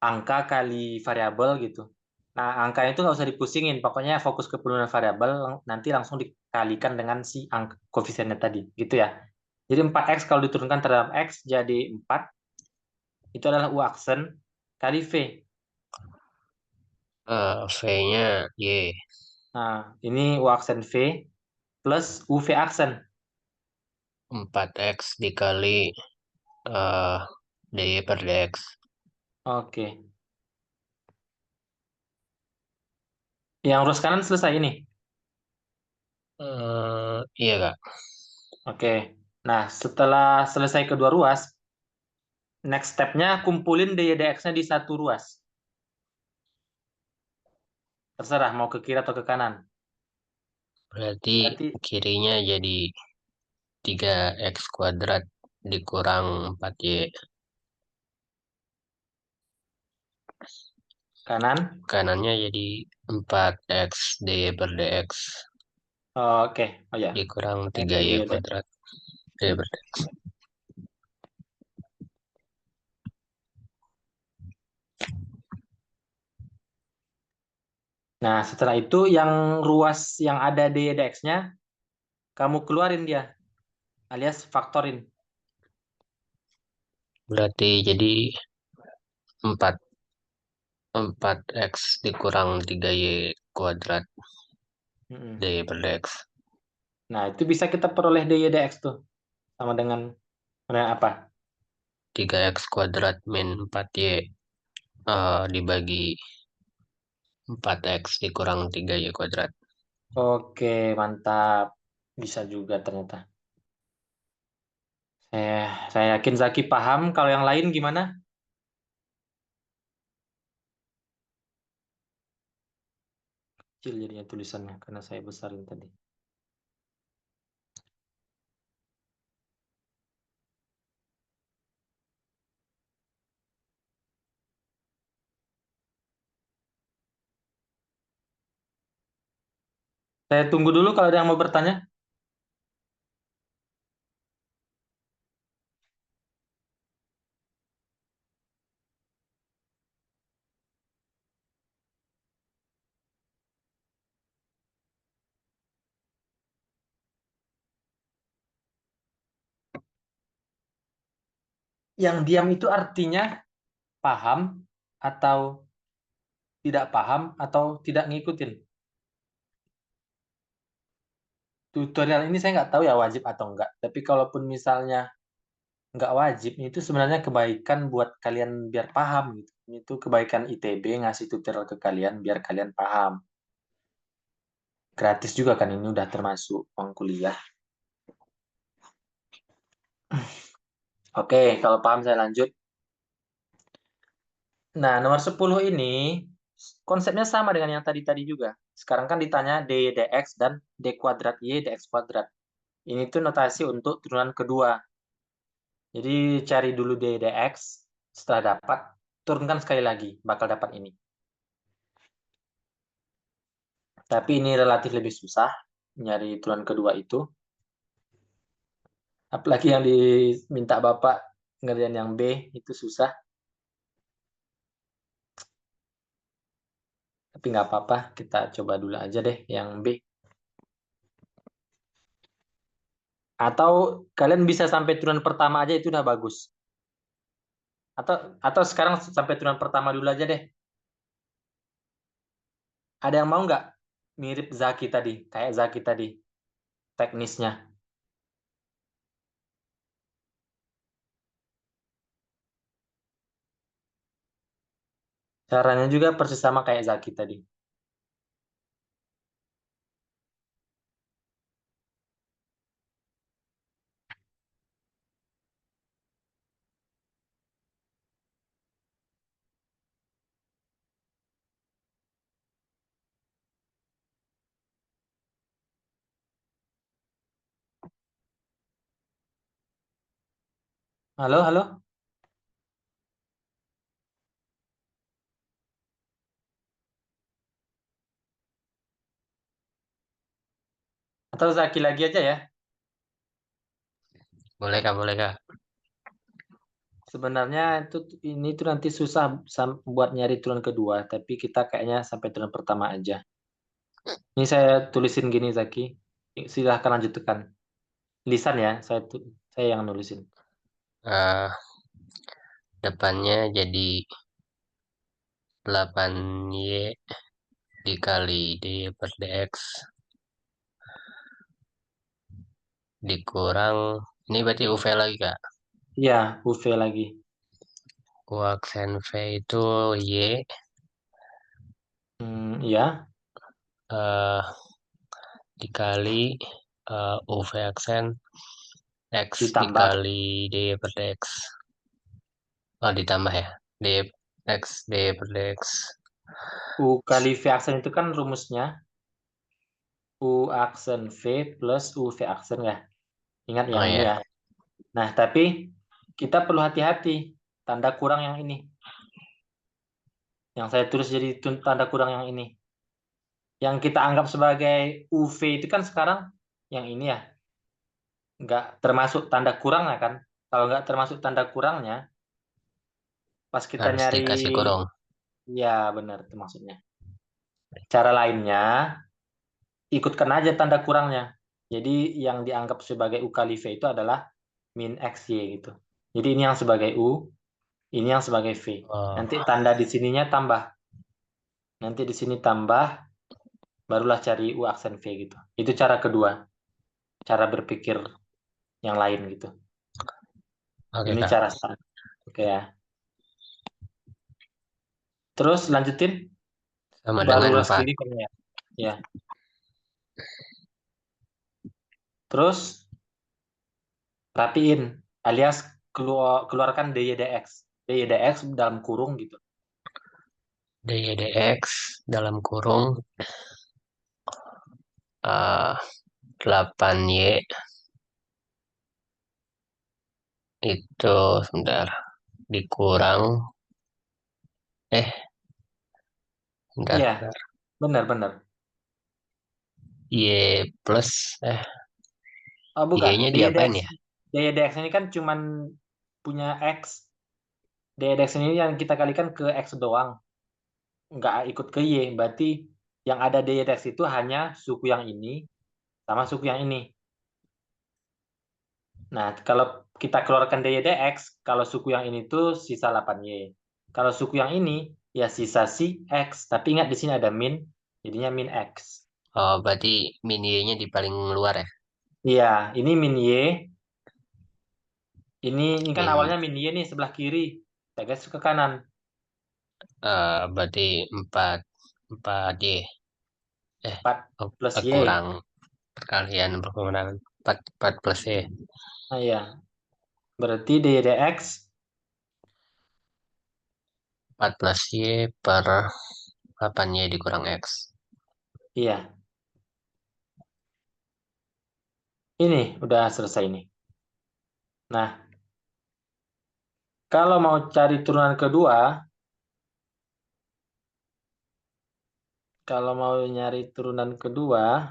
angka kali variabel gitu. Nah, angka itu nggak usah dipusingin, pokoknya fokus ke penurunan variabel, nanti langsung dikalikan dengan si angka koefisiennya tadi, gitu ya. Jadi 4X kalau diturunkan terhadap X jadi 4, itu adalah U aksen kali V. V-nya Y. Nah, ini U aksen V plus UV aksen. 4X dikali eh DY per DX. Oke. Yang ruas kanan selesai ini. Iya, Kak. Oke. Nah, setelah selesai kedua ruas, next step-nya kumpulin DY/DX-nya di satu ruas. Terserah mau ke kiri atau ke kanan. Berarti Berarti kirinya jadi 3X kuadrat dikurang 4Y. kanan. Kanannya jadi 4X DY per DX Oke. Oh ya. dikurang Oke, 3Y DY/DX. kuadrat DY per DX. Nah, setelah itu yang ruas yang ada DY/DX-nya kamu keluarin dia, alias faktorin. Berarti jadi 4 4X dikurang 3Y kuadrat Mm-mm. DY per DX. Nah, itu bisa kita peroleh DY/DX tuh. Sama dengan apa? 3X kuadrat min 4Y dibagi 4X dikurang 3Y kuadrat. Oke, mantap. Bisa juga ternyata. Saya yakin Zaki paham. Kalau yang lain gimana? Kecil jadinya tulisannya karena saya besarin tadi. Saya tunggu dulu kalau ada yang mau bertanya. Yang diam itu artinya paham atau tidak paham atau tidak ngikutin. Tutorial ini saya nggak tahu ya wajib atau enggak. Tapi kalaupun misalnya nggak wajib, itu sebenarnya kebaikan buat kalian biar paham gitu. Itu kebaikan ITB ngasih tutorial ke kalian biar kalian paham. Gratis juga kan ini udah termasuk uang kuliah. Oke, kalau paham saya lanjut. Nah, nomor 10 ini konsepnya sama dengan yang tadi-tadi juga. Sekarang kan ditanya D dx dan D kuadrat Y dx kuadrat. Ini tuh notasi untuk turunan kedua. Jadi cari dulu D dx, setelah dapat, turunkan sekali lagi, bakal dapat ini. Tapi ini relatif lebih susah, nyari turunan kedua itu. Apalagi yang diminta Bapak ngerjain yang B, itu susah. Tapi nggak apa-apa, kita coba dulu aja deh yang B. Atau kalian bisa sampai turunan pertama aja itu udah bagus. Atau sekarang sampai turunan pertama dulu aja deh. Ada yang mau nggak mirip Zaki tadi, kayak Zaki tadi, teknisnya? Caranya juga persis sama kayak Zaki tadi. Halo, halo? Atau Zaki lagi aja ya? Boleh Kak, boleh Kak. Sebenarnya ini tuh nanti susah buat nyari turun kedua, tapi kita kayaknya sampai turun pertama aja. Ini saya tulisin gini Zaki. Silahkan lanjutkan. Lisan ya, saya yang nulisin. Eh, depannya jadi 8Y dikali D per dx dikurang, ini berarti UV lagi Kak. Iya, UV lagi. U aksen V itu Y, Iya, eh, dikali UV aksen X ditambah. dikali D per dx. Oh, ditambah ya. D X D per dx. U kali V aksen itu kan rumusnya U aksen V plus UV aksen ya. Ingat Oh yang ini ya. ya. Nah, tapi kita perlu hati-hati. Tanda kurang yang ini. Yang saya tulis jadi tanda kurang yang ini. Yang kita anggap sebagai UV itu kan sekarang yang ini ya. Nggak termasuk tanda kurangnya kan. Kalau nggak termasuk tanda kurangnya, pas kita Harus nyari, dikasih kurung. ya benar itu maksudnya. Cara lainnya, ikutkan aja tanda kurangnya. Jadi yang dianggap sebagai U kali V itu adalah min XY gitu. Jadi ini yang sebagai U, ini yang sebagai V. Oh, Nanti tanda di sininya tambah. Nanti di sini tambah, barulah cari U aksen V gitu. Itu cara kedua, cara berpikir yang lain gitu. oke Ini Kak. cara start. Oke ya. Terus lanjutin, Sama dengan barulah 4. segini kayaknya ya. Ya. Terus rapiin, alias keluarkan DYDX. DYDX dalam kurung gitu. DY dx dalam kurung 8Y itu sebentar dikurang eh Iya, sebentar benar-benar. Y plus Oh, bukan. Y-nya DYDX, diapain ya? DYDX ini kan cuman punya X. DYDX ini yang kita kalikan ke X doang. Nggak ikut ke Y. Berarti yang ada DYDX itu hanya suku yang ini sama suku yang ini. Nah, kalau kita keluarkan DYDX, kalau suku yang ini tuh sisa 8Y. Kalau suku yang ini, ya sisa si X. Tapi ingat di sini ada min, jadinya min X. Oh, berarti min Y-nya di paling luar ya? Iya, ini min Y. Ini kan Min awalnya min Y nih sebelah kiri. Saya geser ke kanan. berarti 4 Y. 4 Oh, plus Y. kurang perkalian perkembangan 4 plus Y. Nah, iya. Berarti DYDX, 4 plus Y per 8Y dikurang X. iya. Ini udah selesai nih. Nah, kalau mau cari turunan kedua, kalau mau nyari turunan kedua,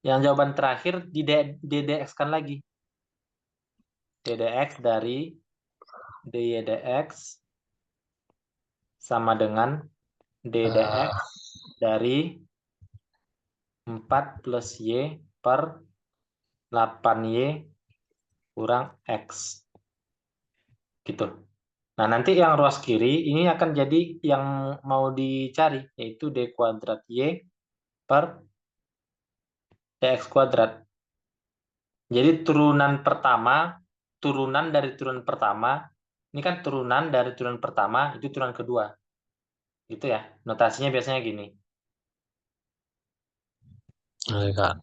yang jawaban terakhir di DDX kan lagi. DDX dari DYDX sama dengan Eh, DDX dari 4 plus Y per 8Y kurang X. Gitu. Nah, nanti yang ruas kiri ini akan jadi yang mau dicari, yaitu D kuadrat Y per DX kuadrat. Jadi turunan dari turunan pertama, ini kan turunan dari turunan pertama, itu turunan kedua. Gitu ya, notasinya biasanya gini. Oke, Kak.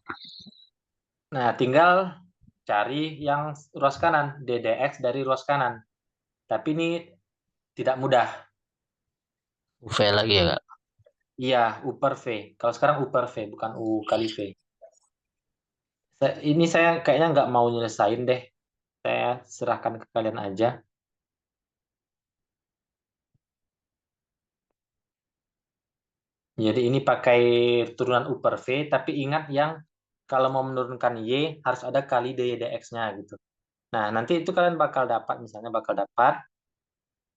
Nah, tinggal cari yang ruas kanan, DDX dari ruas kanan. Tapi ini tidak mudah. UV lagi ya, Kak. Iya, U per V. Kalau sekarang U per V, bukan U kali V. Ini saya kayaknya nggak mau nyelesain deh. Saya serahkan ke kalian aja. Jadi ini pakai turunan U per V, tapi ingat yang kalau mau menurunkan Y harus ada kali dx-nya gitu. Nah, nanti itu kalian bakal dapat, misalnya bakal dapat.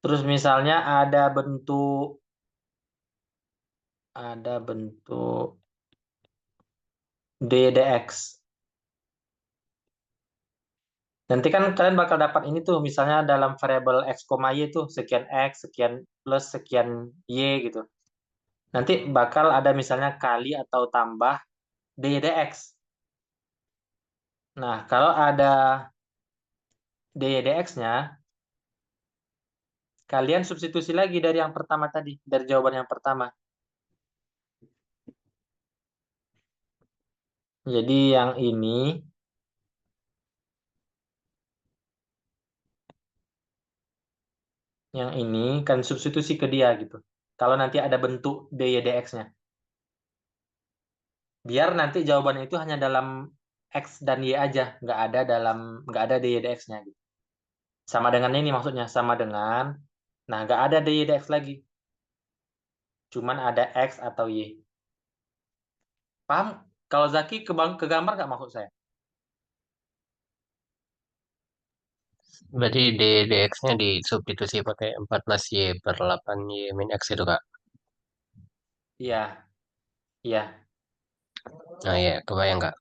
Terus misalnya ada bentuk dx. Nanti kan kalian bakal dapat ini tuh, misalnya dalam variabel x, y tuh sekian x, sekian plus sekian y gitu. Nanti bakal ada misalnya kali atau tambah dx. Nah, kalau ada dx-nya, kalian substitusi lagi dari yang pertama tadi, dari jawaban yang pertama. Jadi yang ini kan substitusi ke dia gitu. Kalau nanti ada bentuk dy dx-nya. Biar nanti jawabannya itu hanya dalam x dan y aja, nggak ada dy dx-nya gitu. Sama dengan ini maksudnya, sama dengan, nah nggak ada dy dx lagi. Cuman ada x atau y. Paham? Kalau Zaki ke gambar nggak maksud saya? Berarti DX-nya disubstitusi pakai 14Y per 8Y min X itu, Kak. Iya, iya. Nah, ya, kebayang, Kak.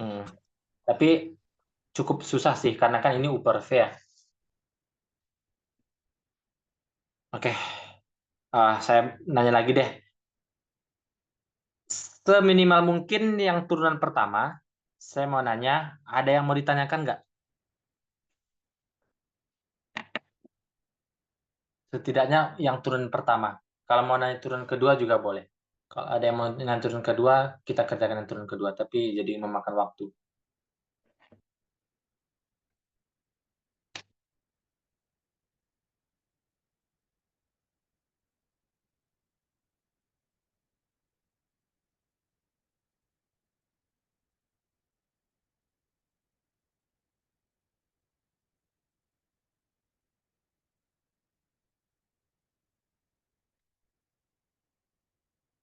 Hmm. Tapi cukup susah sih, karena kan ini U per V ya. Oke, saya nanya lagi deh. Seminimal mungkin yang turunan pertama, saya mau nanya, ada yang mau ditanyakan nggak? Setidaknya yang turunan pertama. Kalau mau nanya turun kedua juga boleh. Kalau ada yang mau nanya turun kedua, kita kerjakan yang turun kedua. Tapi jadi memakan waktu.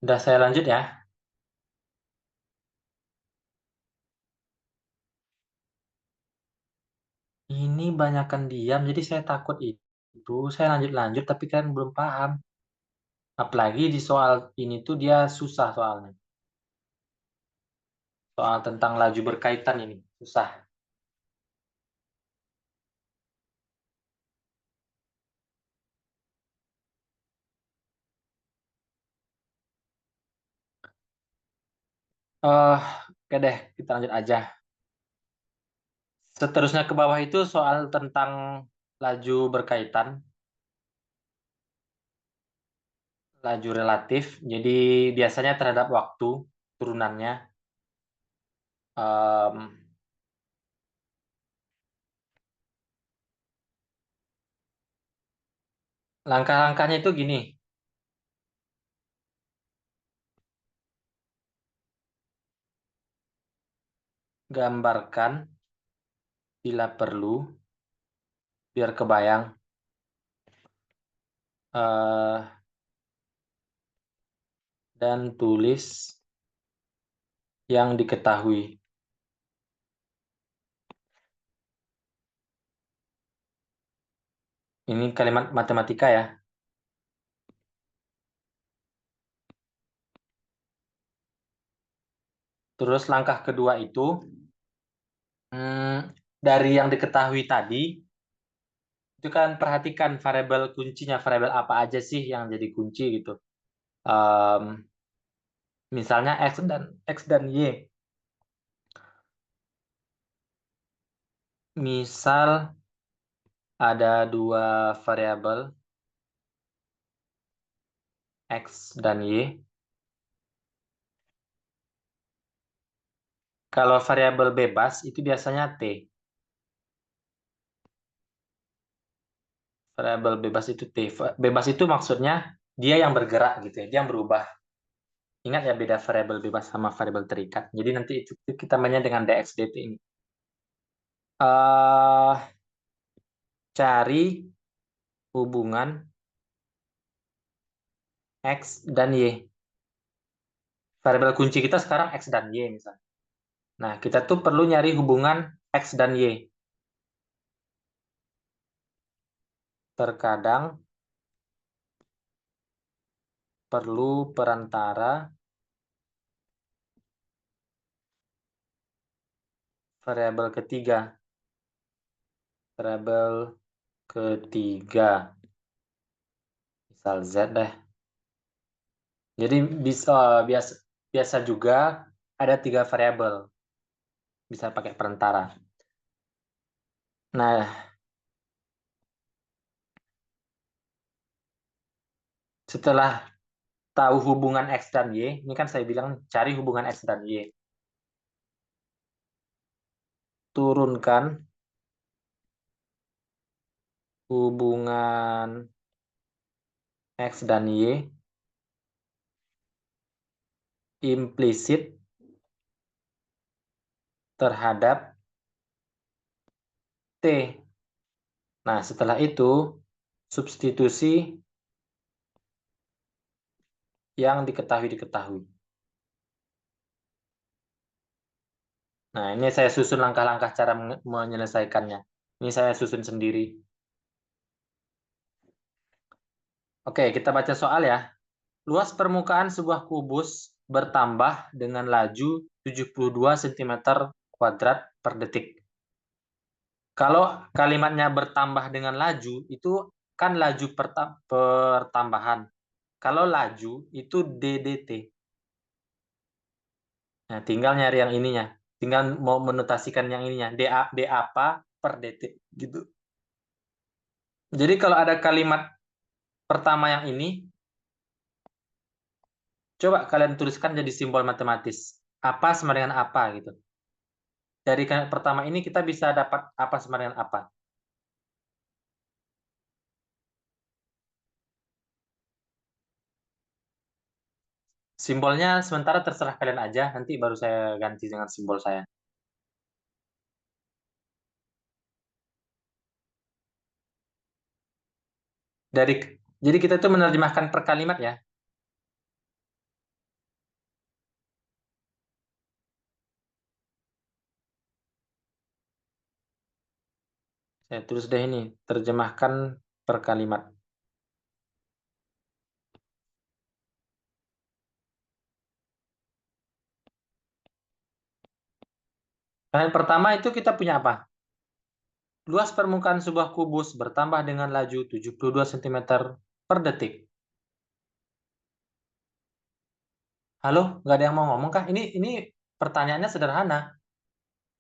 Udah saya lanjut ya. Ini banyakkan diam, jadi saya takut itu. Saya lanjut-lanjut, tapi kan belum paham. Apalagi di soal ini tuh dia susah soalnya. Soal tentang laju berkaitan ini. Susah. Oke deh, kita lanjut aja. Seterusnya ke bawah itu soal tentang laju berkaitan, laju relatif. Jadi biasanya terhadap waktu turunannya. Em, Langkah-langkahnya itu gini, gambarkan bila perlu, biar kebayang, eh, dan tulis yang diketahui. Ini kalimat matematika ya. Terus langkah kedua itu, dari yang diketahui tadi, itu kan perhatikan variabel kuncinya, variabel apa aja sih yang jadi kunci gitu. Misalnya X dan Y. Misal ada dua variabel X dan Y. Kalau variabel bebas itu biasanya T. Variabel bebas itu T. Bebas itu maksudnya dia yang bergerak gitu ya, dia yang berubah. Ingat ya beda variabel bebas sama variabel terikat. Jadi nanti itu kita mainnya dengan dx dt ini. Cari hubungan X dan Y. Variabel kunci kita sekarang X dan Y misalnya. Nah, kita tuh perlu nyari hubungan X dan Y. Terkadang perlu perantara variabel ketiga. Variabel ketiga. Misal Z deh. Jadi biasa juga ada 3 variabel. Bisa pakai perantara. Nah, setelah tahu hubungan X dan Y, ini kan saya bilang cari hubungan X dan Y. Turunkan hubungan X dan Y implisit terhadap T. Nah, setelah itu substitusi yang diketahui. Nah, ini saya susun langkah-langkah cara menyelesaikannya. Ini saya susun sendiri. Oke, kita baca soal ya. Luas permukaan sebuah kubus bertambah dengan laju 72 cm kuadrat per detik. Kalau kalimatnya bertambah dengan laju, itu kan laju pertambahan. Kalau laju, itu DDT. Nah, tinggal nyari yang ininya. Tinggal mau menotasikan yang ininya. D apa per detik. Gitu. Jadi kalau ada kalimat pertama yang ini, coba kalian tuliskan jadi simbol matematis. Apa sama dengan apa gitu. Dari kalimat pertama ini kita bisa dapat apa sama dengan apa. Simbolnya sementara terserah kalian aja, nanti baru saya ganti dengan simbol saya. Dari jadi kita itu menerjemahkan per kalimat ya. Saya tulis deh ini, terjemahkan per kalimat. Kalimat pertama itu kita punya apa? Luas permukaan sebuah kubus bertambah dengan laju 72 cm per detik. Halo, nggak ada yang mau ngomong kah? Ini pertanyaannya sederhana.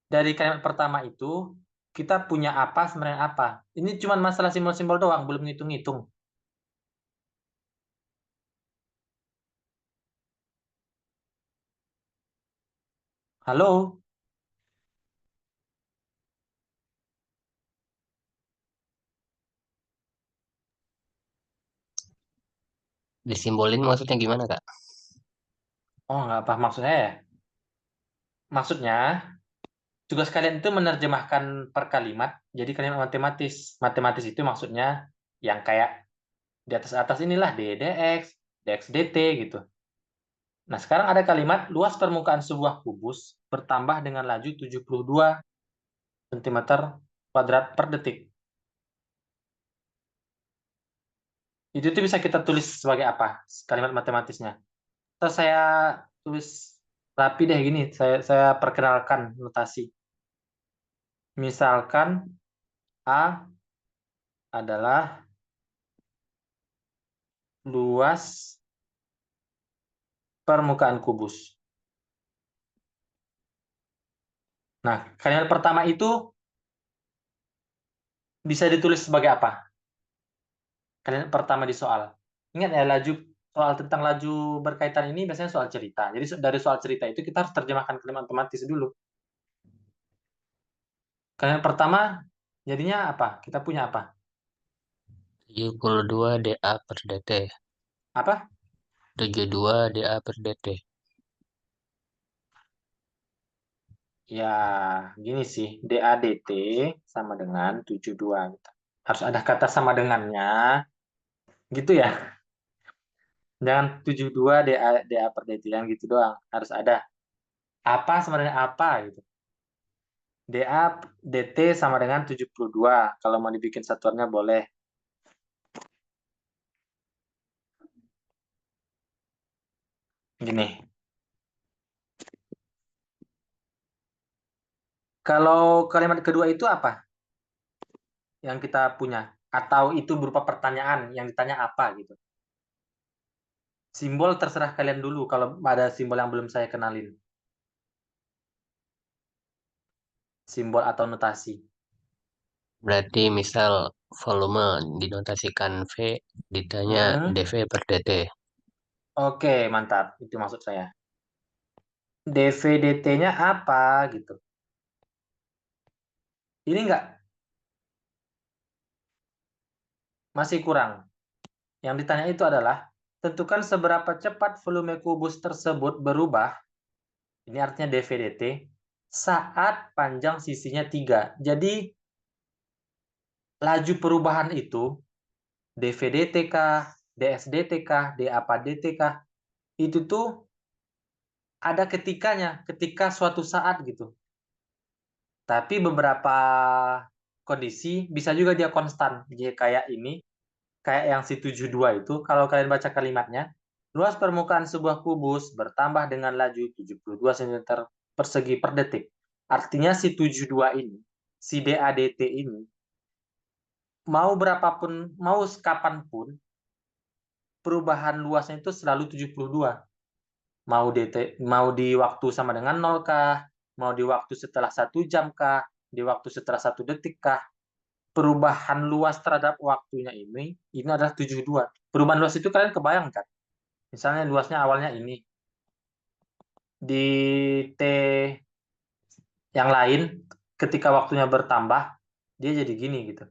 Dari kalimat pertama itu, kita punya apa sebenarnya apa? Ini cuma masalah simbol-simbol doang, belum ngitung-ngitung. Halo? Disimbolin maksudnya gimana, Kak? Oh, nggak apa maksud saya ya? Maksudnya, tugas kalian itu menerjemahkan per kalimat jadi kalimat matematis. Matematis itu maksudnya yang kayak di atas-atas inilah DDX, DXDT gitu. Nah, sekarang ada kalimat luas permukaan sebuah kubus bertambah dengan laju 72 cm kuadrat per detik. Itu tuh bisa kita tulis sebagai apa? Kalimat matematisnya. Terus saya tulis rapi deh gini, saya perkenalkan notasi. Misalkan A adalah luas permukaan kubus. Nah, kalimat pertama itu bisa ditulis sebagai apa? Kalimat pertama di soal. Ingat ya, soal tentang laju berkaitan ini biasanya soal cerita. Jadi dari soal cerita itu kita harus terjemahkan kalimat otomatis dulu. Kalimat pertama jadinya apa? Kita punya apa? 72 dA per dt. Apa? 72 dA per dt. Ya, gini sih. DADT sama dengan 72. Gitu. Harus ada kata sama dengannya. Gitu ya. Jangan 72 DA per dt yang gitu doang. Harus ada apa sama dengan apa gitu. DA DT sama dengan 72. Kalau mau dibikin satuannya boleh. Gini. Kalau kalimat kedua itu apa yang kita punya? Atau itu berupa pertanyaan yang ditanya apa gitu. Simbol terserah kalian dulu kalau ada simbol yang belum saya kenalin. Simbol atau notasi. Berarti misal volume dinotasikan V, ditanya Mm-mm. dV per dt. Oke, mantap. Itu maksud saya. DVDT-nya apa gitu. Ini enggak, masih kurang. Yang ditanya itu adalah, tentukan seberapa cepat volume kubus tersebut berubah, ini artinya DVDT, saat panjang sisinya 3. Jadi, laju perubahan itu, DVDT kah, DSDT kah, DAPA DT kah, itu tuh ada ketikanya, ketika suatu saat gitu. Tapi beberapa kondisi bisa juga dia konstan. Jadi kayak ini, kayak yang si 72 itu, kalau kalian baca kalimatnya, luas permukaan sebuah kubus bertambah dengan laju 72 cm persegi per detik. Artinya si 72 ini, si DADT ini, mau berapapun, mau kapanpun, perubahan luasnya itu selalu 72. Mau di waktu sama dengan 0 kah, mau di waktu setelah 1 jam kah, di waktu setelah 1 detik kah, perubahan luas terhadap waktunya ini adalah 72. Perubahan luas itu kalian kebayangkan. Misalnya luasnya awalnya ini. Di T yang lain, ketika waktunya bertambah, dia jadi gini gitu.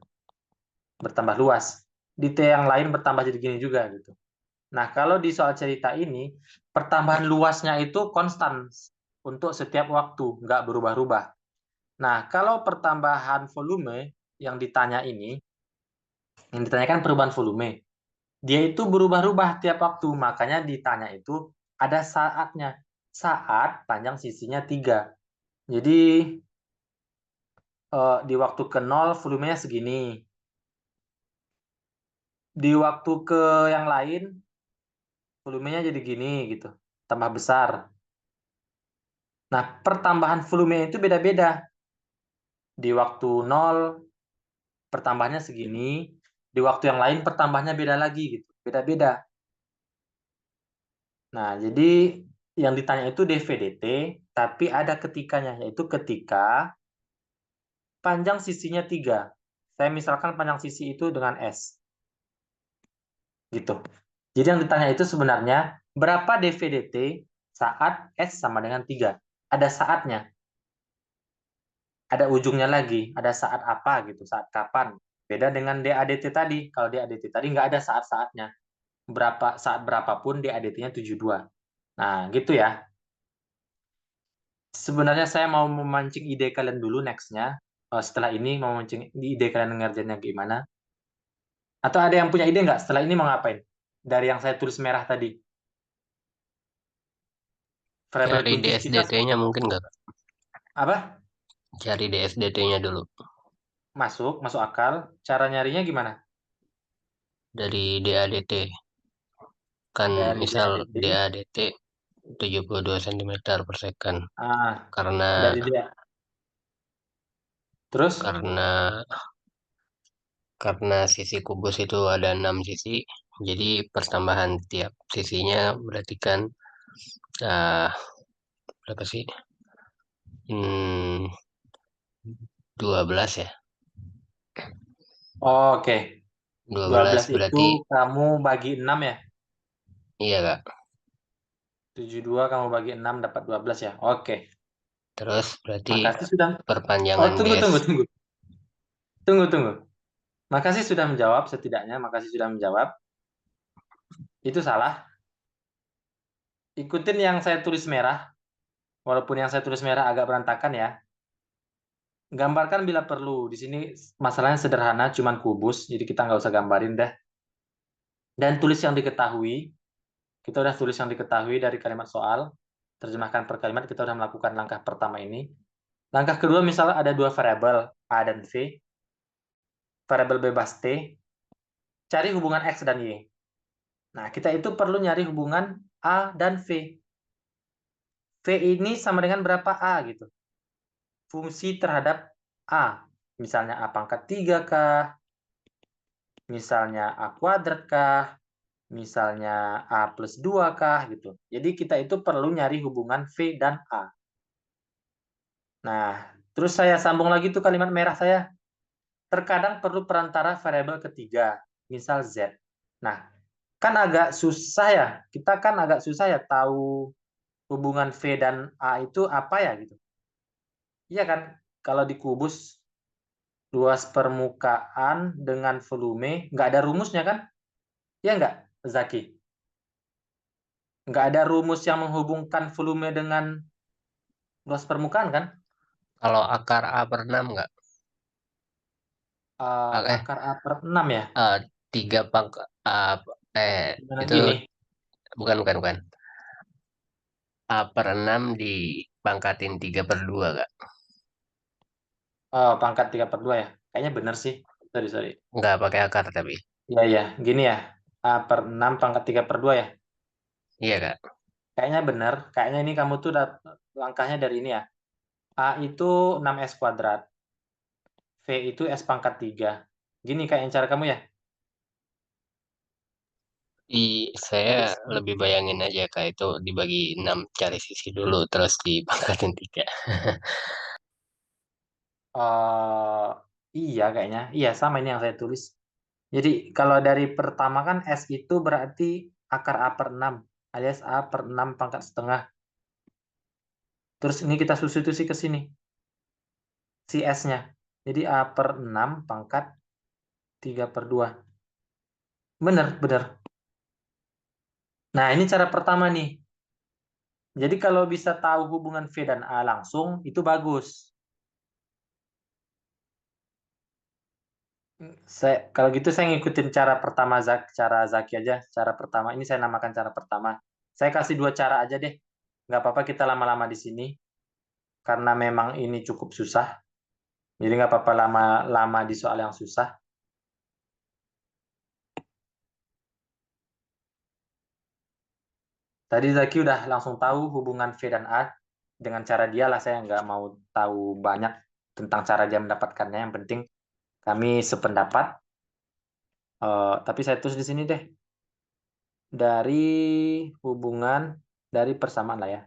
Bertambah luas. Di T yang lain bertambah jadi gini juga gitu. Nah, kalau di soal cerita ini, pertambahan luasnya itu konstan untuk setiap waktu, nggak berubah-ubah. Nah, kalau pertambahan volume yang ditanya ini, yang ditanyakan perubahan volume, dia itu berubah-ubah tiap waktu, makanya ditanya itu ada saatnya. Saat panjang sisinya 3. Jadi di waktu ke 0 volumenya segini. Di waktu ke yang lain volumenya jadi gini gitu. Tambah besar. Nah, pertambahan volumenya itu beda-beda. Di waktu 0 pertambahannya segini, di waktu yang lain pertambahannya beda lagi gitu. Beda-beda. Nah, jadi yang ditanya itu DVDT, tapi ada ketikanya, yaitu ketika panjang sisinya 3. Saya misalkan panjang sisi itu dengan S. Gitu. Jadi yang ditanya itu sebenarnya berapa DVDT saat S sama dengan 3. Ada saatnya, ada ujungnya lagi, ada saat apa gitu, saat kapan. Beda dengan DADT tadi. Kalau DADT tadi nggak ada saat-saatnya. Saat berapapun DADT-nya 72. Nah, gitu ya. Sebenarnya saya mau memancing ide kalian dulu next-nya. Setelah ini mau memancing ide kalian ngerjainnya gimana. Atau ada yang punya ide nggak setelah ini mau ngapain? Dari yang saya tulis merah tadi. Variabel Cari kunci kita DSDT-nya mungkin nggak, Kak? apa? Cari DSDT-nya dulu. Masuk, masuk akal. Cara nyarinya gimana? Dari DADT. Kan Dari misal DADT. DADT 72 cm per second. Ah, Karena dari dia. Terus karena karena sisi kubus itu ada 6 sisi, jadi pertambahan tiap sisinya berarti kan ah, berapa sih? Hmm, 12 ya. Oke, dua 12 belas itu berarti kamu bagi 6 ya? iya Kak. 72 kamu bagi 6 dapat 12 ya? Oke. Terus berarti Makasih sudah. Oh, perpanjangan tunggu, gas. tunggu, tunggu. Tunggu, tunggu. Makasih sudah menjawab setidaknya. Makasih sudah menjawab. Itu salah. Ikutin yang saya tulis merah. Walaupun yang saya tulis merah agak berantakan ya. Gambarkan bila perlu. Di sini masalahnya sederhana, cuman kubus. Jadi kita nggak usah gambarin deh. Dan tulis yang diketahui. Kita udah tulis yang diketahui dari kalimat soal. Terjemahkan per kalimat. Kita udah melakukan langkah pertama ini. Langkah kedua misalnya ada dua variabel A dan V. Variabel bebas T. Cari hubungan X dan Y. Nah, kita itu perlu nyari hubungan A dan V. V ini sama dengan berapa A gitu. Fungsi terhadap A. Misalnya A pangkat 3 kah? Misalnya A kuadrat kah? Misalnya A plus 2 kah? Gitu. Jadi kita itu perlu nyari hubungan V dan A. Nah, terus saya sambung lagi tuh kalimat merah saya. Terkadang perlu perantara variabel ketiga. Misal Z. Nah, kan agak susah ya. Kita kan agak susah ya tahu hubungan V dan A itu apa ya gitu. Iya kan? Kalau di kubus luas permukaan dengan volume nggak ada rumusnya kan? Iya nggak, Zaki? Nggak ada rumus yang menghubungkan volume dengan luas permukaan kan? Kalau akar A per 6 nggak? Ah, Akar A per 6 ya? ah, 3 Gimana itu gini? bukan. A per 6 dipangkatin 3 per 2 Kak. Oh, pangkat 3 per 2 ya? Kayaknya benar sih. Sorry, sorry. Nggak pakai akar tapi. Iya, iya. Gini ya. A per 6 pangkat 3 per 2 ya? Iya Kak. Kayaknya benar. Kayaknya ini kamu tuh langkahnya dari ini ya. A itu 6S kuadrat. V itu S pangkat 3. Gini kayak cara kamu ya? Saya Dari lebih bayangin aja Kak itu dibagi 6 cari sisi dulu terus dipangkatin 3. eh iya kayaknya. Iya, sama ini yang saya tulis. Jadi kalau dari pertama kan S itu berarti akar A per 6 alias A per 6 pangkat setengah. Terus ini kita substitusi ke sini, si S-nya. Jadi A per 6 pangkat 3 per 2. Bener, bener. Nah, ini cara pertama nih. Jadi kalau bisa tahu hubungan V dan A langsung, itu bagus. Kalau gitu saya ngikutin cara pertama, cara Zaki aja. Cara pertama, ini saya namakan cara pertama. Saya kasih dua cara aja deh. Nggak apa-apa kita lama-lama di sini. Karena memang ini cukup susah. Jadi nggak apa-apa lama-lama di soal yang susah. Tadi Zaki udah langsung tahu hubungan V dan A. Dengan cara dia lah saya nggak mau tahu banyak tentang cara dia mendapatkannya. Yang penting kami sependapat. Tapi saya tulis di sini deh. Dari hubungan, dari persamaan lah ya.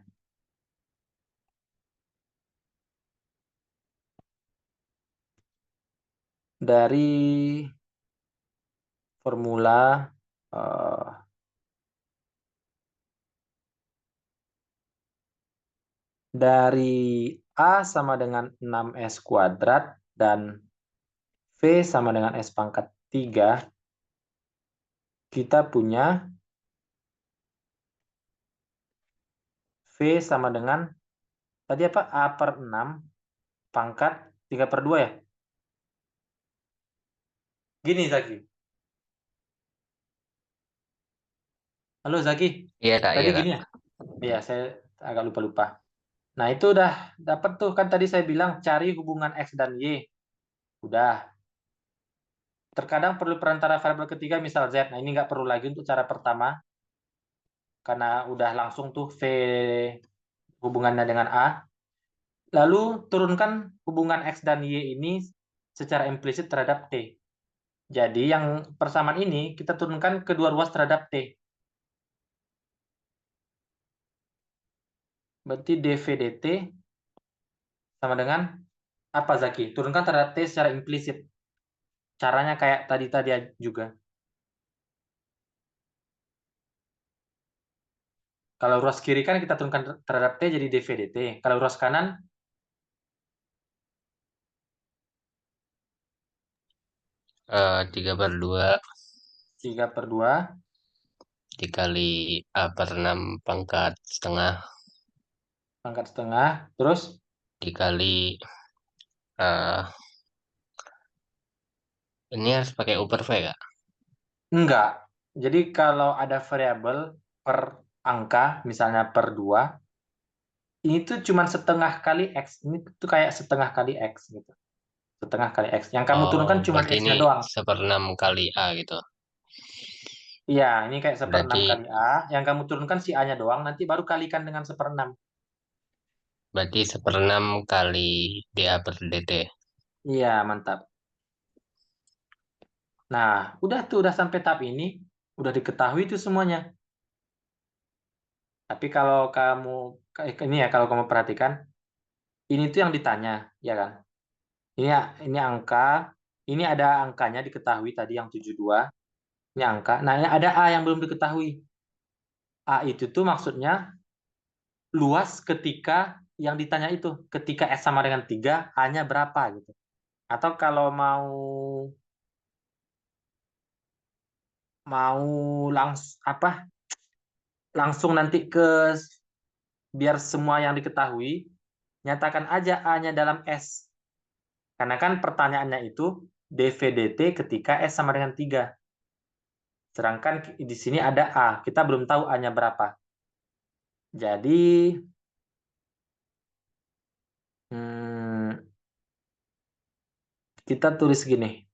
Dari formula eh, dari A sama dengan 6S kuadrat dan V sama dengan S pangkat 3, kita punya V sama dengan, tadi apa? A per 6 pangkat 3 per 2 ya? Gini Zaki. Halo Zaki. Iya Kak, Tadi iya Kak. gini ya? Iya, saya agak lupa-lupa. Nah, itu udah dapat tuh. Kan tadi saya bilang cari hubungan X dan Y. Udah. Terkadang perlu perantara variabel ketiga misal Z. Nah, ini nggak perlu lagi untuk cara pertama. Karena udah langsung tuh V hubungannya dengan A. Lalu turunkan hubungan X dan Y ini secara implisit terhadap T. Jadi yang persamaan ini kita turunkan kedua ruas terhadap T. Berarti dV dt sama dengan apa, Zaki? Turunkan terhadap T secara implisit. Caranya kayak tadi-tadi juga. Kalau ruas kiri kan kita turunkan terhadap T jadi dV dt. Kalau ruas kanan 3/2 3/2 dikali A/6 pangkat setengah pangkat setengah. Terus dikali eh, ini harus pakai upper V kak? enggak. Jadi kalau ada variabel per angka, misalnya per 2, ini tuh cuma setengah kali X. Ini tuh kayak setengah kali X gitu. Setengah kali X. Yang kamu Oh, turunkan cuma berarti ini X-nya doang. 1/6 kali A gitu. Iya, ini kayak 1/6 Berarti kali A. Yang kamu turunkan si A-nya doang, nanti baru kalikan dengan 1/6. berarti 1/6 kali dA per dt. Iya, mantap. Nah, udah tuh, udah sampai tahap ini, udah diketahui tuh semuanya. Tapi kalau kamu, ini ya, kalau kamu perhatikan, ini tuh yang ditanya, ya kan? Ini angka, ini ada angkanya diketahui tadi yang 72. Ini angka. Nah, ini ada A yang belum diketahui. A itu tuh maksudnya luas ketika yang ditanya itu. Ketika S sama dengan 3, A-nya berapa gitu. Atau kalau mau mau langsung nanti ke biar semua yang diketahui, nyatakan aja A-nya dalam S. Karena kan pertanyaannya itu dV dt ketika S sama dengan 3. Sedangkan di sini ada A, kita belum tahu A-nya berapa. Jadi hmm, kita tulis gini.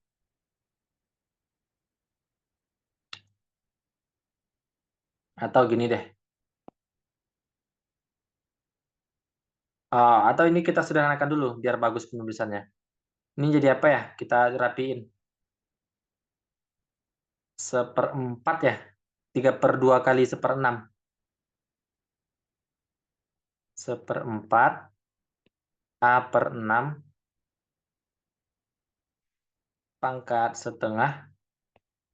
Atau gini deh. Atau ini kita sederhanakan dulu biar bagus penulisannya. Ini jadi apa ya? Kita rapiin. 1/4 ya. 3/2 kali 1/6. 1/4 A/6 pangkat setengah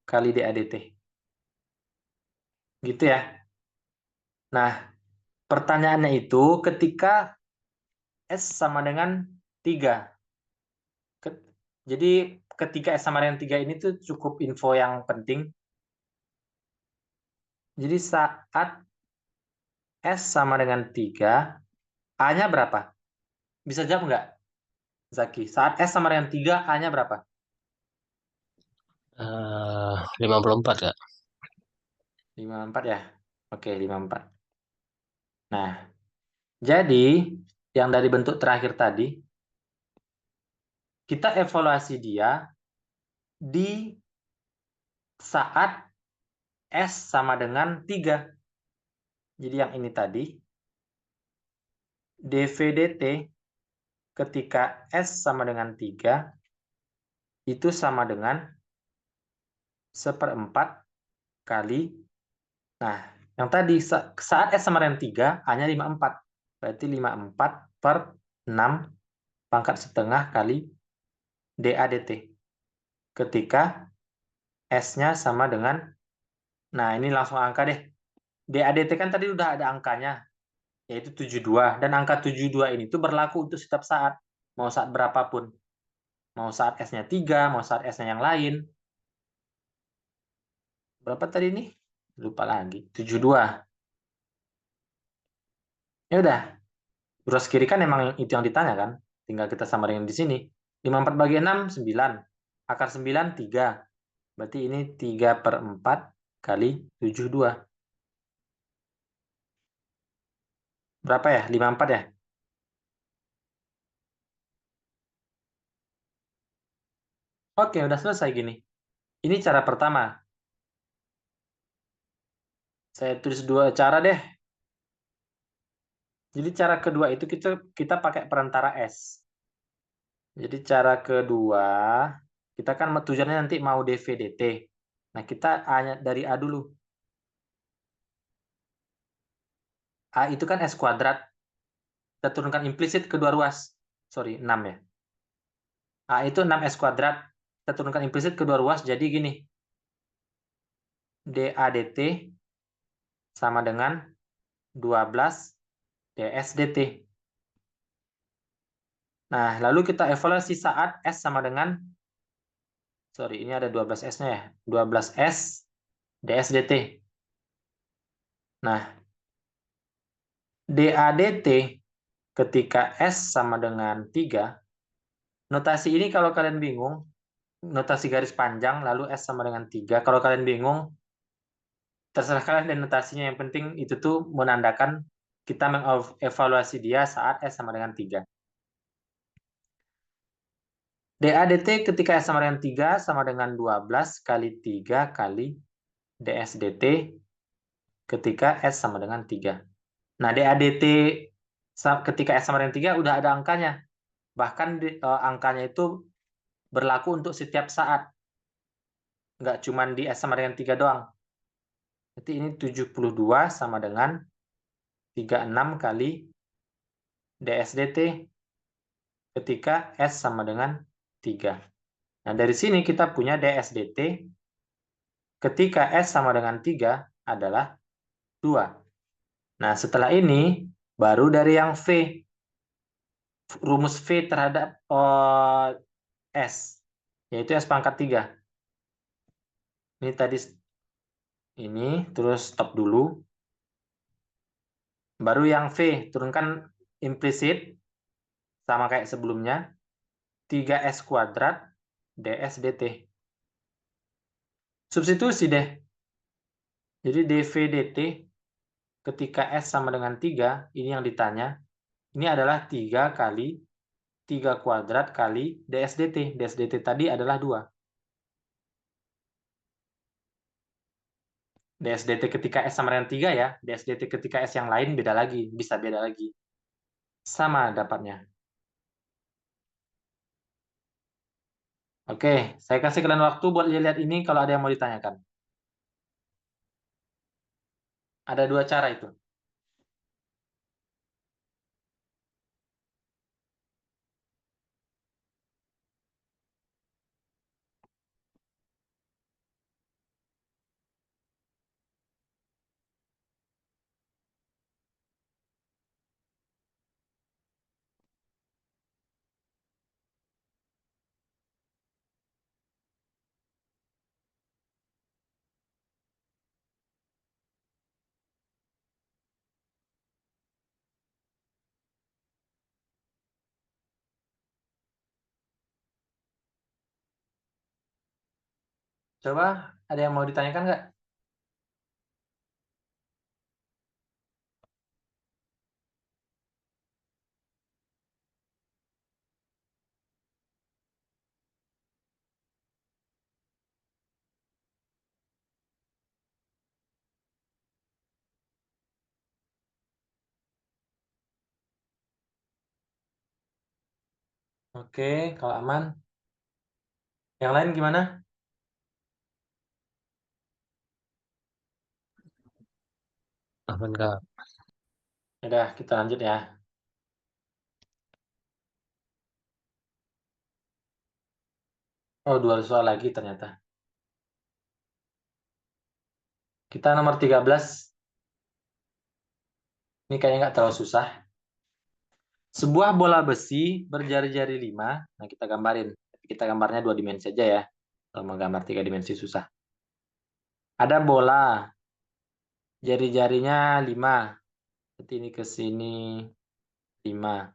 kali DADT. Gitu ya. Nah, pertanyaannya itu ketika S sama dengan 3. Jadi ketika S sama dengan 3 ini tuh cukup info yang penting. Jadi saat S sama dengan 3, A-nya berapa? Bisa jawab nggak, Zaki? Saat S sama dengan 3, A-nya berapa? 54 kak. 54 ya? Oke, 54. Nah, jadi yang dari bentuk terakhir tadi, kita evaluasi dia di saat S sama dengan 3. Jadi yang ini tadi, dV dt ketika S sama dengan 3, itu sama dengan 1/4 kali. Nah, yang tadi saat S sama dengan 3, A-nya 54. Berarti 54/6 pangkat setengah kali dA dt. Ketika S-nya sama dengan, nah ini langsung angka deh. dA dt kan tadi udah ada angkanya, yaitu 72. Dan angka 72 ini tuh berlaku untuk setiap saat. Mau saat berapapun. Mau saat S-nya 3, mau saat S-nya yang lain. Berapa tadi nih? Lupa lagi. 72. Ya udah, ruas kiri kan emang itu yang ditanya kan. Tinggal kita samarin di sini. 54 bagi 6, 9. Akar 9, 3. Berarti ini 3/4 kali 72. Berapa ya? 54 ya? Oke, udah selesai gini. Ini cara pertama. Saya tulis dua cara deh. Jadi cara kedua itu kita pakai perantara S. Jadi cara kedua, Kita kan tujuannya nanti mau dV dt. Nah, kita A-nya dari A dulu. A itu kan S kuadrat. Kita turunkan implisit kedua ruas. Sorry, 6 ya. A itu 6S kuadrat. Kita turunkan implisit kedua ruas, jadi gini. dA dt sama dengan 12 ds dt. Nah, lalu kita evaluasi saat S sama dengan, sorry, ini ada 12S-nya ya. 12S ds dt. Nah, dA dt ketika S sama dengan 3, notasi ini kalau kalian bingung, notasi garis panjang, lalu S sama dengan 3. Kalau kalian bingung, terserah kalian dan notasinya. Yang penting itu tuh menandakan kita mengevaluasi dia saat S sama dengan 3. dA dt ketika S sama dengan 3 sama dengan 12 kali 3 kali ds dt ketika S sama dengan 3. Nah, dA dt ketika S sama dengan 3 udah ada angkanya. Bahkan angkanya itu berlaku untuk setiap saat. Nggak cuma di S sama dengan 3 doang. Jadi ini 72 sama dengan 36 kali ds dt ketika S sama dengan 3. Nah, dari sini kita punya ds dt ketika S sama dengan 3 adalah 2. Nah, setelah ini baru dari yang V. Rumus V terhadap S, yaitu S pangkat 3. Ini tadi ini, terus stop dulu. Baru yang V, turunkan implisit, sama kayak sebelumnya, 3S kuadrat ds dt. Substitusi deh. Jadi dV dt ketika S sama dengan 3, ini yang ditanya, ini adalah 3 kali 3 kuadrat kali ds dt. Ds dt tadi adalah 2. ds dt ketika S sama dengan 3 ya. Ds dt ketika S yang lain beda lagi. Bisa beda lagi. Sama dapatnya. Oke, saya kasih kalian waktu buat lihat ini kalau ada yang mau ditanyakan. Ada 2 cara itu. Coba, ada yang mau ditanyakan nggak? Oke, kalau aman. Yang lain gimana? Aman Kak. Udah, kita lanjut ya. Oh, 2 soal lagi ternyata. Kita nomor 13. Ini kayaknya nggak terlalu susah. Sebuah bola besi berjari-jari 5. Nah, kita gambarin. Kita gambarnya 2 dimensi aja ya. Kalau mau gambar 3 dimensi susah. Ada bola. Jari-jarinya 5. Berarti ini ke sini 5.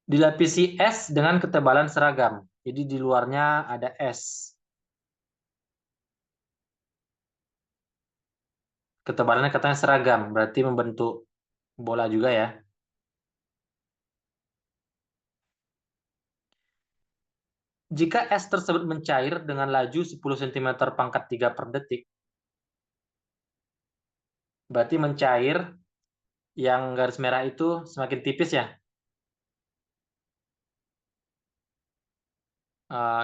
Dilapisi es dengan ketebalan seragam. Jadi di luarnya ada es. Ketebalannya katanya seragam. Berarti membentuk bola juga ya. Jika es tersebut mencair dengan laju 10 cm pangkat 3 per detik, berarti mencair yang garis merah itu semakin tipis ya.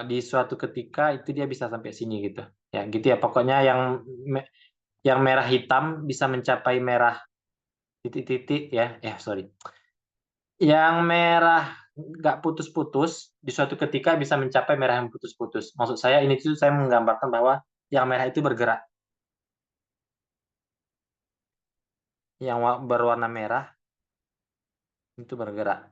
di suatu ketika itu dia bisa sampai sini gitu. Ya, gitu ya. Pokoknya yang merah hitam bisa mencapai merah titik-titik ya. Sorry. Yang merah nggak putus-putus di suatu ketika bisa mencapai merah yang putus-putus. Maksud saya ini tuh saya menggambarkan bahwa yang merah itu bergerak. Yang berwarna merah itu bergerak.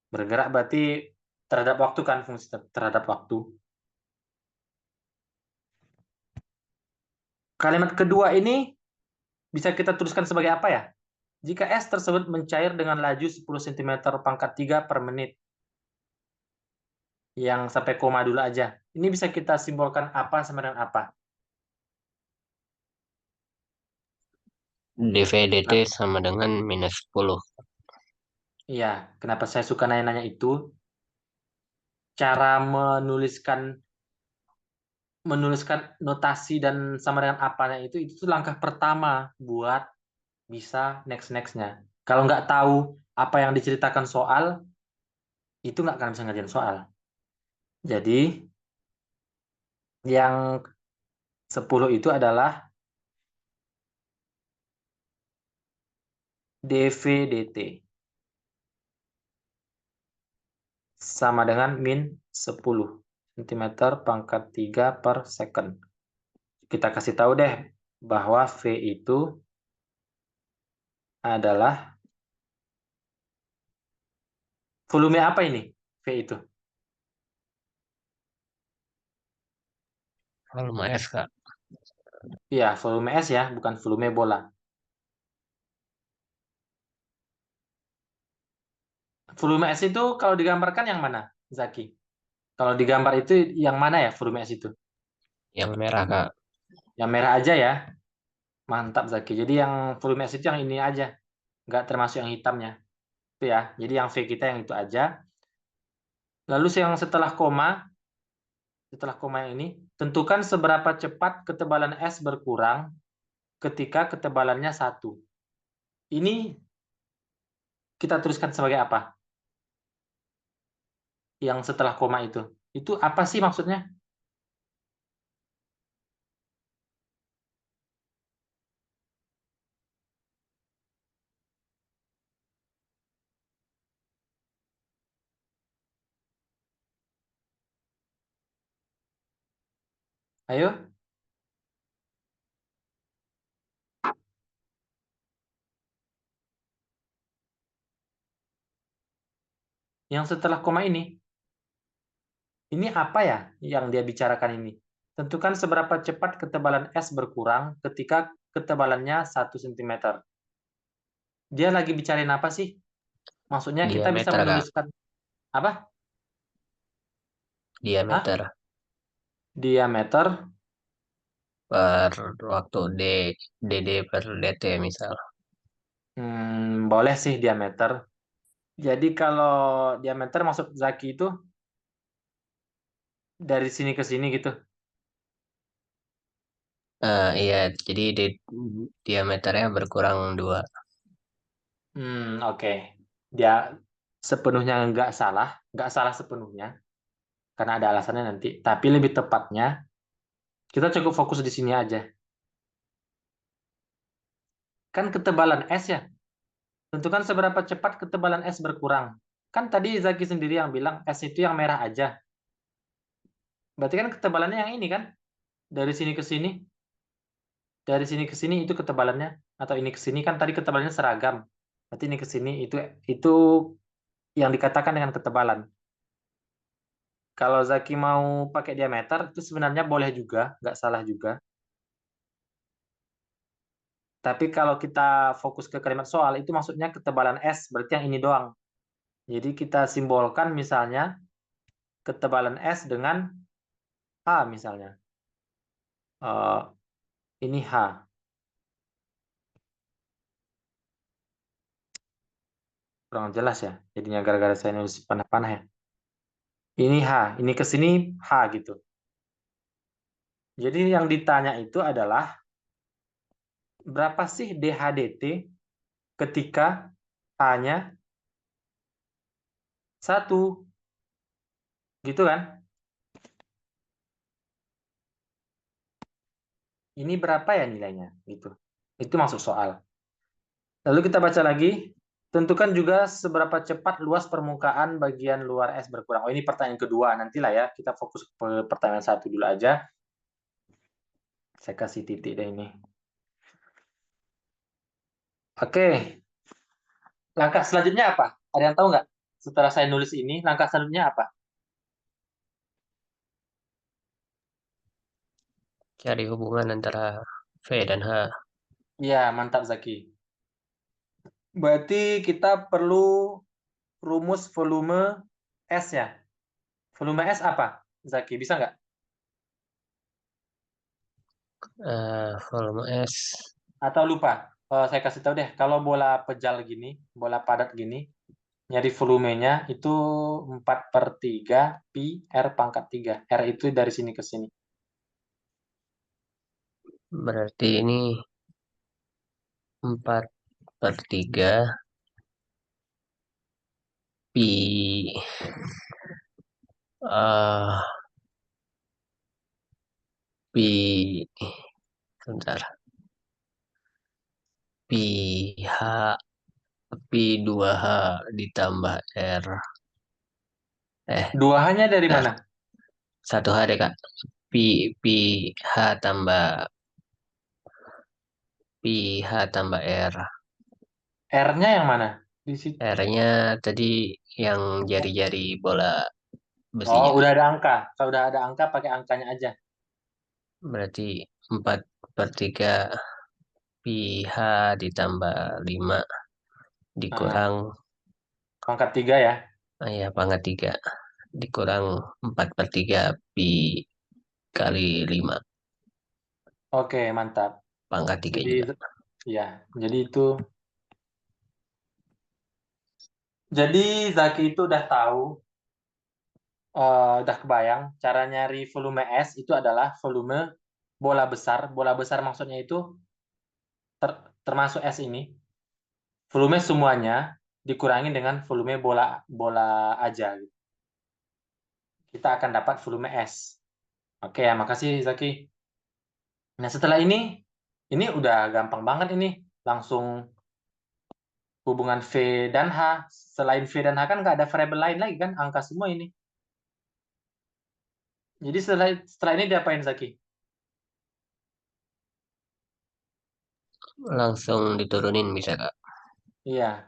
Bergerak berarti terhadap waktu kan, fungsi terhadap waktu. Kalimat kedua ini bisa kita tuliskan sebagai apa ya? Jika es tersebut mencair dengan laju 10 cm pangkat 3 per menit. Yang sampai koma dulu aja. Ini bisa kita simbolkan apa sama dengan apa? dV/dt Nah, sama dengan -10. iya, kenapa saya suka nanya-nanya itu? Cara menuliskan notasi dan sama dengan apanya itu tuh langkah pertama buat bisa next-nextnya. Kalau nggak tahu apa yang diceritakan soal, itu nggak akan bisa ngerjain soal. Jadi, yang 10 itu adalah dV/dt sama dengan -10 cm pangkat 3 per second. Kita kasih tahu deh bahwa V itu adalah volume apa ini? V itu. Volume es, Kak. Iya, volume S ya, bukan volume bola. Volume S itu kalau digambarkan yang mana, Zaki? Kalau digambar itu yang mana ya volume S itu? Yang merah, Kak. Yang merah aja ya. Mantap Zaki. Jadi yang volume S itu yang ini aja. Nggak termasuk yang hitamnya. Itu ya. Jadi yang V kita yang itu aja. Lalu yang setelah koma yang ini, tentukan seberapa cepat ketebalan S berkurang ketika ketebalannya 1. Ini kita tuliskan sebagai apa? Yang setelah koma itu. Itu apa sih maksudnya? Ayo. Yang setelah koma ini apa ya yang dia bicarakan ini? Tentukan seberapa cepat ketebalan es berkurang ketika ketebalannya 1 cm. Dia lagi bicarain apa sih? Maksudnya kita bisa Diameter, Kak. menuliskan apa? Hah? Diameter Diameter. per waktu dd per dt misal. Boleh sih diameter. Jadi kalau diameter maksud Zaki itu dari sini ke sini gitu. Iya, jadi diameternya berkurang 2. Oke. Dia sepenuhnya nggak salah sepenuhnya karena ada alasannya nanti. Tapi lebih tepatnya kita cukup fokus di sini aja. Kan ketebalan es ya. Tentukan seberapa cepat ketebalan es berkurang. Kan tadi Zaki sendiri yang bilang es itu yang merah aja. Berarti kan ketebalannya yang ini kan? Dari sini ke sini, dari sini ke sini itu ketebalannya, atau ini ke sini kan tadi ketebalannya seragam. Berarti ini ke sini itu yang dikatakan dengan ketebalan. Kalau Zaki mau pakai diameter itu sebenarnya boleh juga, nggak salah juga. Tapi kalau kita fokus ke kalimat soal itu maksudnya ketebalan es, berarti yang ini doang. Jadi kita simbolkan misalnya ketebalan es dengan H misalnya. Eh, ini H. Kurang jelas ya. Jadinya gara-gara saya nulis panah-panah ya. Ini H, ini ke sini H gitu. Jadi yang ditanya itu adalah berapa sih DH/dt ketika H-nya 1. Gitu kan? Ini berapa ya nilainya? Gitu. Itu masuk soal. Lalu kita baca lagi. Tentukan juga seberapa cepat luas permukaan bagian luar es berkurang. Oh, ini pertanyaan kedua. Nantilah ya. Kita fokus ke pertanyaan satu dulu aja. Saya kasih titik deh ini. Oke. Langkah selanjutnya apa? Ada yang tahu nggak? Setelah saya nulis ini, langkah selanjutnya apa? Cari hubungan antara V dan H. Iya, mantap Zaki. Berarti kita perlu rumus volume S ya. Volume S apa? Zaki, bisa nggak? Volume S. Atau lupa? Saya kasih tahu deh, kalau bola pejal gini, bola padat gini, nyari volumenya itu 4/3 pi R pangkat 3. R itu dari sini ke sini. Berarti ini 4/3 pi eh pi sebentar. Pi H pi 2H ditambah R. Dua hanya dari Bentar. mana? Satu H deh, Kak. Pi pi H tambah pi H tambah R. R-nya yang mana? Di situ. R-nya tadi yang jari-jari bola Oh, besinya. udah ada angka. Kalau udah ada angka, pakai angkanya aja. Berarti 4/3 pi H ditambah 5 Nah, dikurang, pangkat 3 ya. ya pangkat 3 dikurang 4/3 pi kali 5 Oke, mantap. pangkat 3 Jadi, juga. ya, jadi itu. Jadi Zaki itu udah tahu, udah kebayang cara nyari volume S itu adalah volume bola besar. Bola besar maksudnya itu termasuk S ini, volume semuanya dikurangi dengan volume bola bola aja. Kita akan dapat volume S. Oke ya, makasih Zaki. Nah, setelah ini udah gampang banget ini. Langsung hubungan V dan H. Selain V dan H kan nggak ada variabel lain lagi kan, angka semua ini. Jadi setelah ini diapain Zaki? Langsung diturunin bisa, Kak. Iya,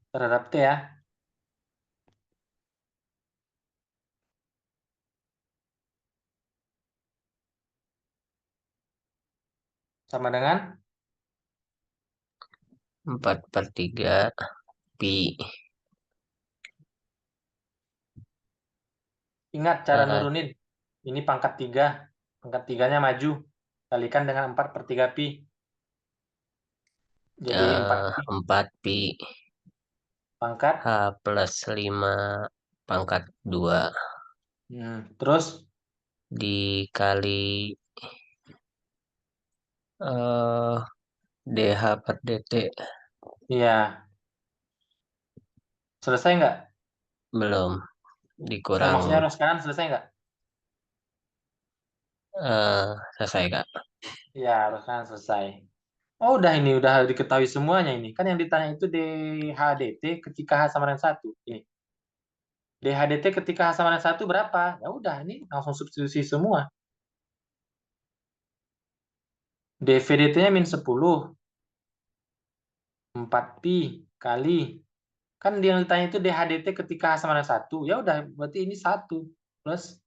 terhadap T ya. Sama dengan, 4/3 pi ingat cara eh, nurunin. Ini pangkat 3. Pangkat tiganya maju. Kalikan dengan 4/3 pi. Jadi 4 pi 4 pi H pangkat. plus 5 pangkat 2 Terus, dikali eh DH per DT. ya, selesai nggak? Belum, dikurang Maksudnya sekarang selesai nggak? selesai, Kak. Ya, harus kan selesai. Oh, udah diketahui semuanya ini. Kan yang ditanya itu DHDT ketika H sama dengan 1. Ini. DHDT ketika H sama dengan 1 berapa? Ya udah, ini langsung substitusi semua. DVDT-nya -10. 4 pi kali. Kan dia yang ditanya itu DHDT ketika H sama dengan 1. Ya udah, berarti ini 1 plus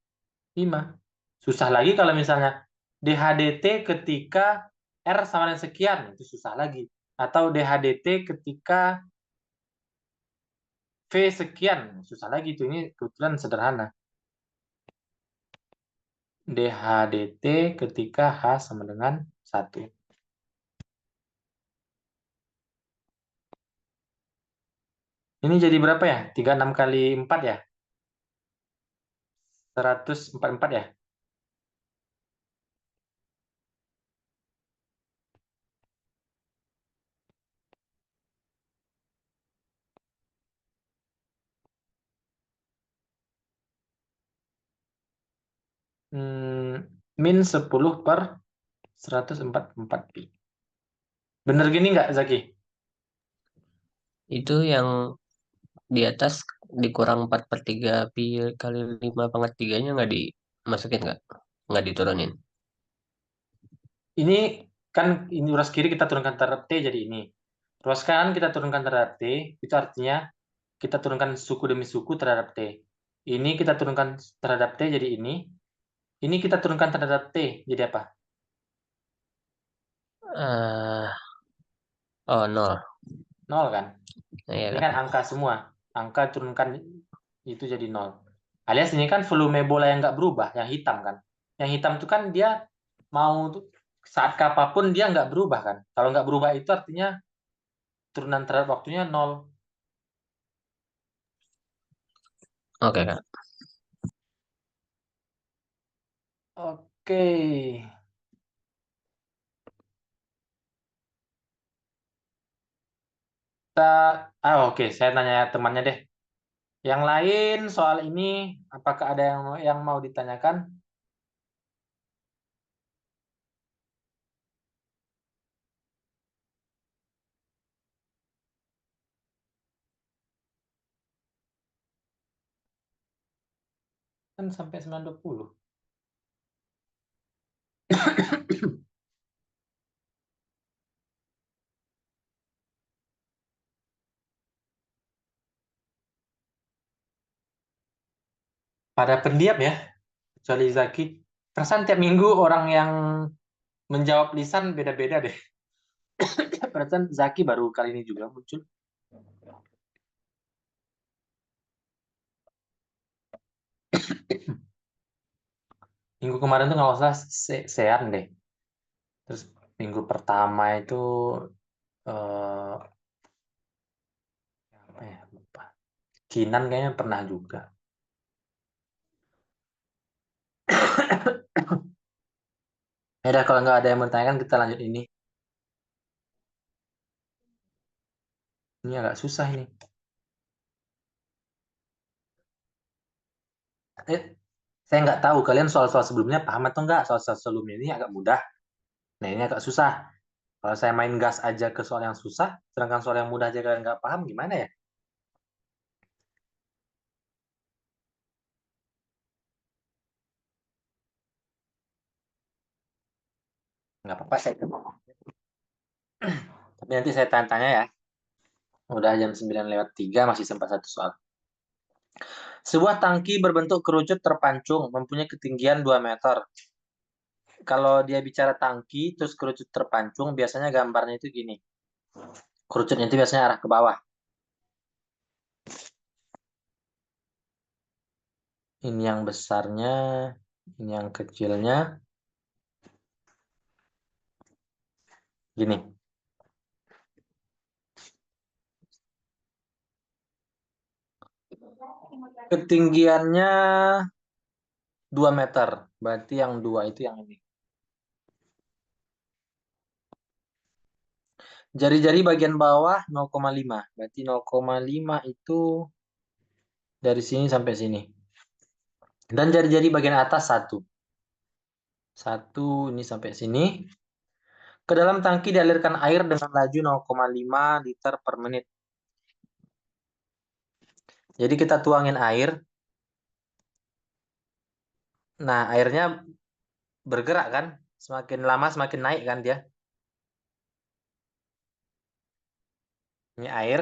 5. Susah lagi kalau misalnya DHDT ketika R sama dengan sekian. Itu susah lagi. Atau DHDT ketika V sekian, susah lagi tuh. Ini kebetulan sederhana. DHDT ketika H sama dengan 1. Ini jadi berapa ya? 36 kali 4 ya? 144 ya? min 10 per 144 pi. Bener gini nggak, Zaki? Itu yang di atas dikurang 4/3 pi kali 5/3-nya nggak dimasukin nggak? Nggak diturunin. Ini kan ini ruas kiri kita turunkan terhadap T jadi ini. Ruas kanan kita turunkan terhadap T, itu artinya kita turunkan suku demi suku terhadap T. Ini kita turunkan terhadap T jadi ini. Ini kita turunkan terhadap T jadi apa? Ah, oh, nol. Nol kan? Iya Ini kan kan? angka semua. Angka turunkan itu jadi nol. Alias ini kan volume bola yang nggak berubah, yang hitam kan. Yang hitam itu kan dia mau saat kapanpun dia nggak berubah kan. Kalau nggak berubah itu artinya turunan terhadap waktunya nol. Oke kak. Oke. Kita, oke, saya tanya temannya deh. Yang lain soal ini, apakah ada yang mau ditanyakan? Kan sampai 9.20. Pada pendiam ya, kecuali Zaki. Perasaan tiap minggu orang yang menjawab lisan beda-beda deh. Perasaan Zaki baru kali ini juga muncul. Minggu kemarin tuh nggak usah Sean deh. Terus minggu pertama itu apa ya? Lupa. Kinan kayaknya pernah juga. Ya udah kalau nggak ada yang mau ditanyakan kita lanjut ini. Ini agak susah ini. Eh, saya nggak tahu kalian soal-soal sebelumnya paham atau nggak. Soal-soal sebelumnya ini agak mudah. Nah ini agak susah. Kalau saya main gas aja ke soal yang susah, sedangkan soal yang mudah aja kalian nggak paham, gimana ya? Nggak apa-apa saya. Tapi nanti saya tanya-tanya ya. Udah jam 9:03 masih sempat satu soal. Sebuah tangki berbentuk kerucut terpancung mempunyai ketinggian 2 meter. Kalau dia bicara tangki terus kerucut terpancung, biasanya gambarnya itu gini. Kerucutnya itu biasanya arah ke bawah. Ini yang besarnya, ini yang kecilnya. Gini. Ketinggiannya 2 meter. Berarti yang dua itu yang ini. Jari-jari bagian bawah 0,5. Berarti 0,5 itu dari sini sampai sini. Dan jari-jari bagian atas satu. Satu ini sampai sini. Ke dalam tangki dialirkan air dengan laju 0,5 liter per menit. Jadi kita tuangin air. Nah, airnya bergerak kan? Semakin lama semakin naik kan dia. Ini air.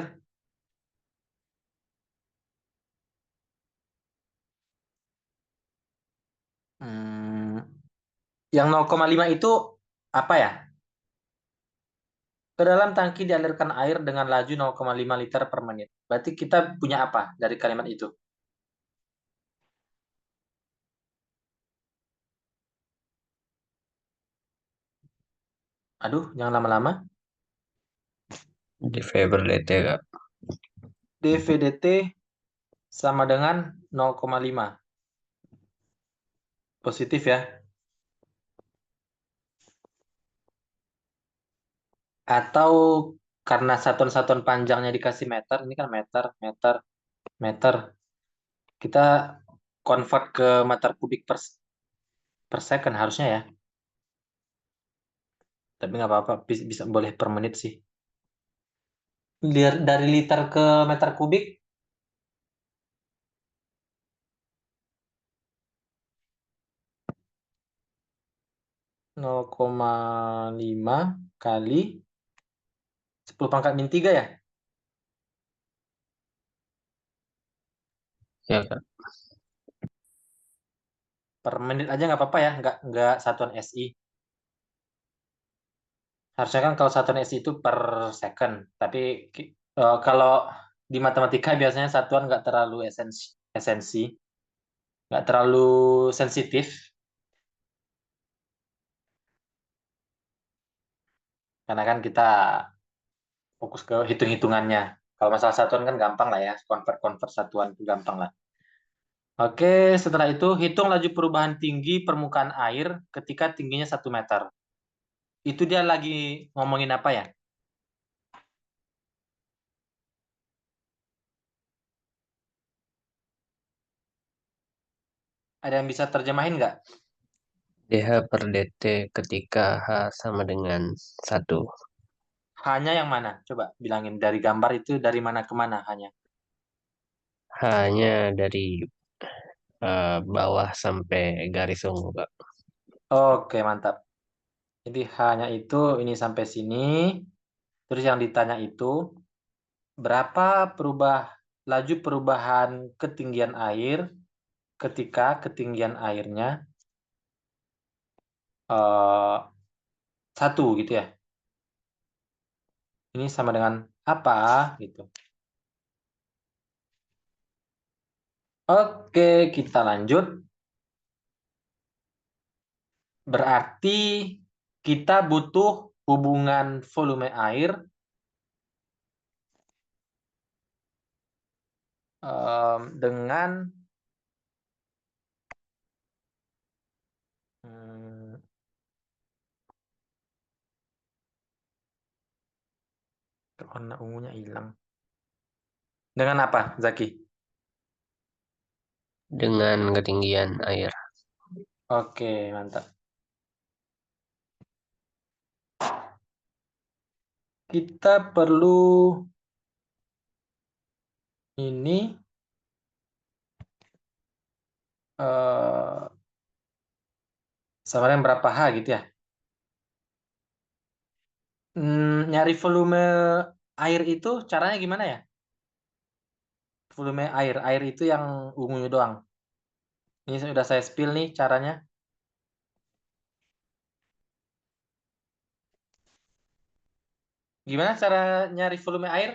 Hmm, yang 0,5 itu apa ya? Ke dalam tangki dialirkan air dengan laju 0,5 liter per menit. Berarti kita punya apa dari kalimat itu? Aduh, jangan lama-lama. Di Faber DT kak. dVdt sama dengan 0,5. Positif ya. Atau karena satuan-satuan panjangnya dikasih meter, ini kan meter, meter, meter. Kita convert ke meter kubik per per second harusnya ya. Tapi nggak apa-apa, bisa boleh per menit sih. Dari liter ke meter kubik 0,5 kali 10 pangkat min 3 ya. Ya, Kak. Per menit aja nggak apa-apa ya, nggak satuan SI. Harusnya kan kalau satuan SI itu per second, tapi kalau di matematika biasanya satuan nggak terlalu esensi, nggak terlalu sensitif, karena kan kita fokus ke hitung-hitungannya. Kalau masalah satuan kan gampang lah ya, convert satuan itu gampang lah. Oke, setelah itu hitung laju perubahan tinggi permukaan air ketika tingginya 1 meter. Itu dia lagi ngomongin apa ya? Ada yang bisa terjemahin nggak? DH per DT ketika H sama dengan 1. Hanya yang mana? Coba bilangin dari gambar itu dari mana ke mana hanya. Hanya dari bawah sampai garis ungu, Kak. Oke, mantap. Jadi hanya itu ini sampai sini. Terus yang ditanya itu berapa laju perubahan ketinggian air ketika ketinggian airnya 1 gitu ya. Ini sama dengan apa gitu. Oke, kita lanjut. Berarti kita butuh hubungan volume air dengan hmm, warna ungunya hilang. Dengan apa, Zaki? Dengan ketinggian air. Oke, mantap. Kita perlu ini eh sama dengan berapa H gitu ya. Nyari volume air itu caranya gimana ya? Volume air itu yang ungu doang. Ini sudah saya spill nih caranya. Gimana cara nyari volume air?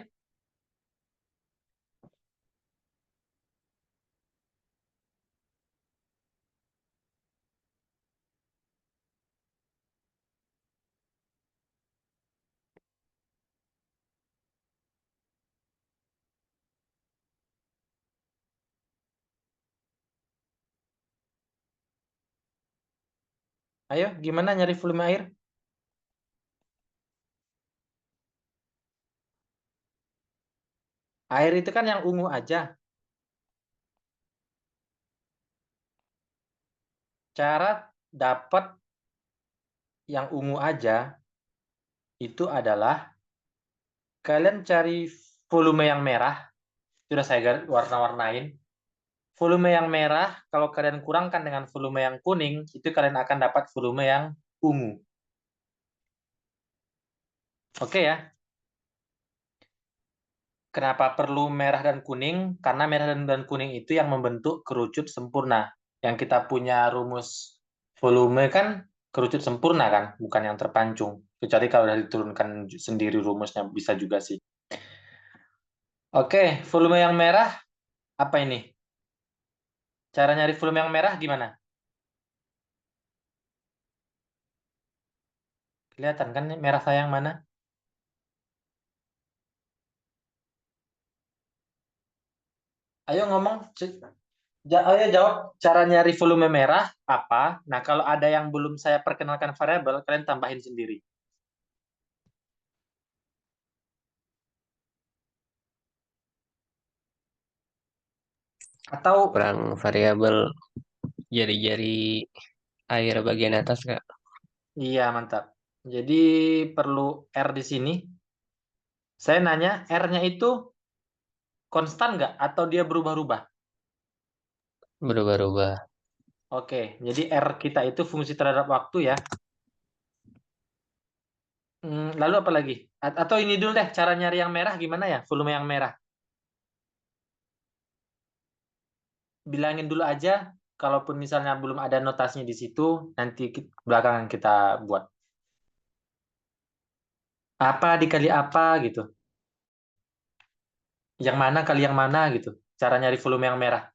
Ayo, gimana nyari volume air? Air itu kan yang ungu aja. Cara dapat yang ungu aja itu adalah kalian cari volume yang merah. Sudah saya warna-warnain. Volume yang merah, kalau kalian kurangkan dengan volume yang kuning, itu kalian akan dapat volume yang ungu. Oke ya. Kenapa perlu merah dan kuning? Karena merah dan kuning itu yang membentuk kerucut sempurna. Yang kita punya rumus volume kan kerucut sempurna kan, bukan yang terpancung. Kecuali kalau udah diturunkan sendiri rumusnya bisa juga sih. Oke, volume yang merah apa ini? Cara nyari volume yang merah gimana? Kelihatan kan merah saya yang mana? Ayo ngomong, ayo jawab cara nyari volume merah apa? Nah, kalau ada yang belum saya perkenalkan variabel, kalian tambahin sendiri. Atau Kurang variabel jari-jari air bagian atas, Kak. Iya, mantap. Jadi perlu R di sini. Saya nanya, R-nya itu konstan nggak? Atau dia berubah-ubah? Berubah-ubah. Oke, jadi R kita itu fungsi terhadap waktu ya. Lalu apa lagi? Atau ini dulu deh, cara nyari yang merah gimana ya? Volume yang merah. Bilangin dulu aja, kalaupun misalnya belum ada notasinya di situ, nanti belakangan kita buat. Apa dikali apa gitu. Yang mana kali yang mana gitu. Cara nyari volume yang merah.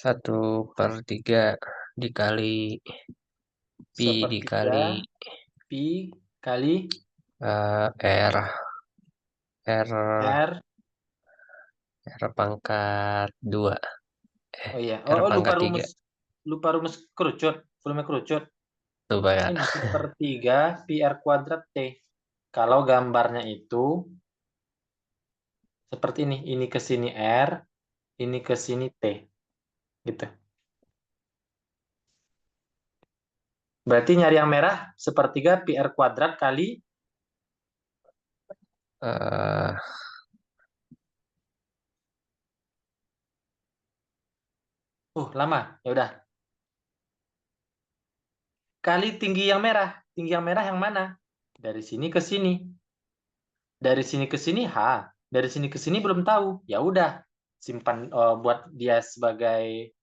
1/3 dikali pi Sepertiga dikali pi kali R R R. R pangkat 2. Oh iya. R Lupa pangkat 3. rumus. Lupa rumus kerucut. Volume kerucut. Coba ya. Ini sepertiga pi R kuadrat T. Kalau gambarnya itu seperti ini. Ini ke sini R, ini ke sini T. Gitu. Berarti nyari yang merah sepertiga pi R kuadrat kali. Eh, Lama. Ya udah. Kali tinggi yang merah. Tinggi yang merah yang mana? Dari sini ke sini. Dari sini ke sini H. Dari sini ke sini belum tahu. Ya udah, simpan buat dia sebagai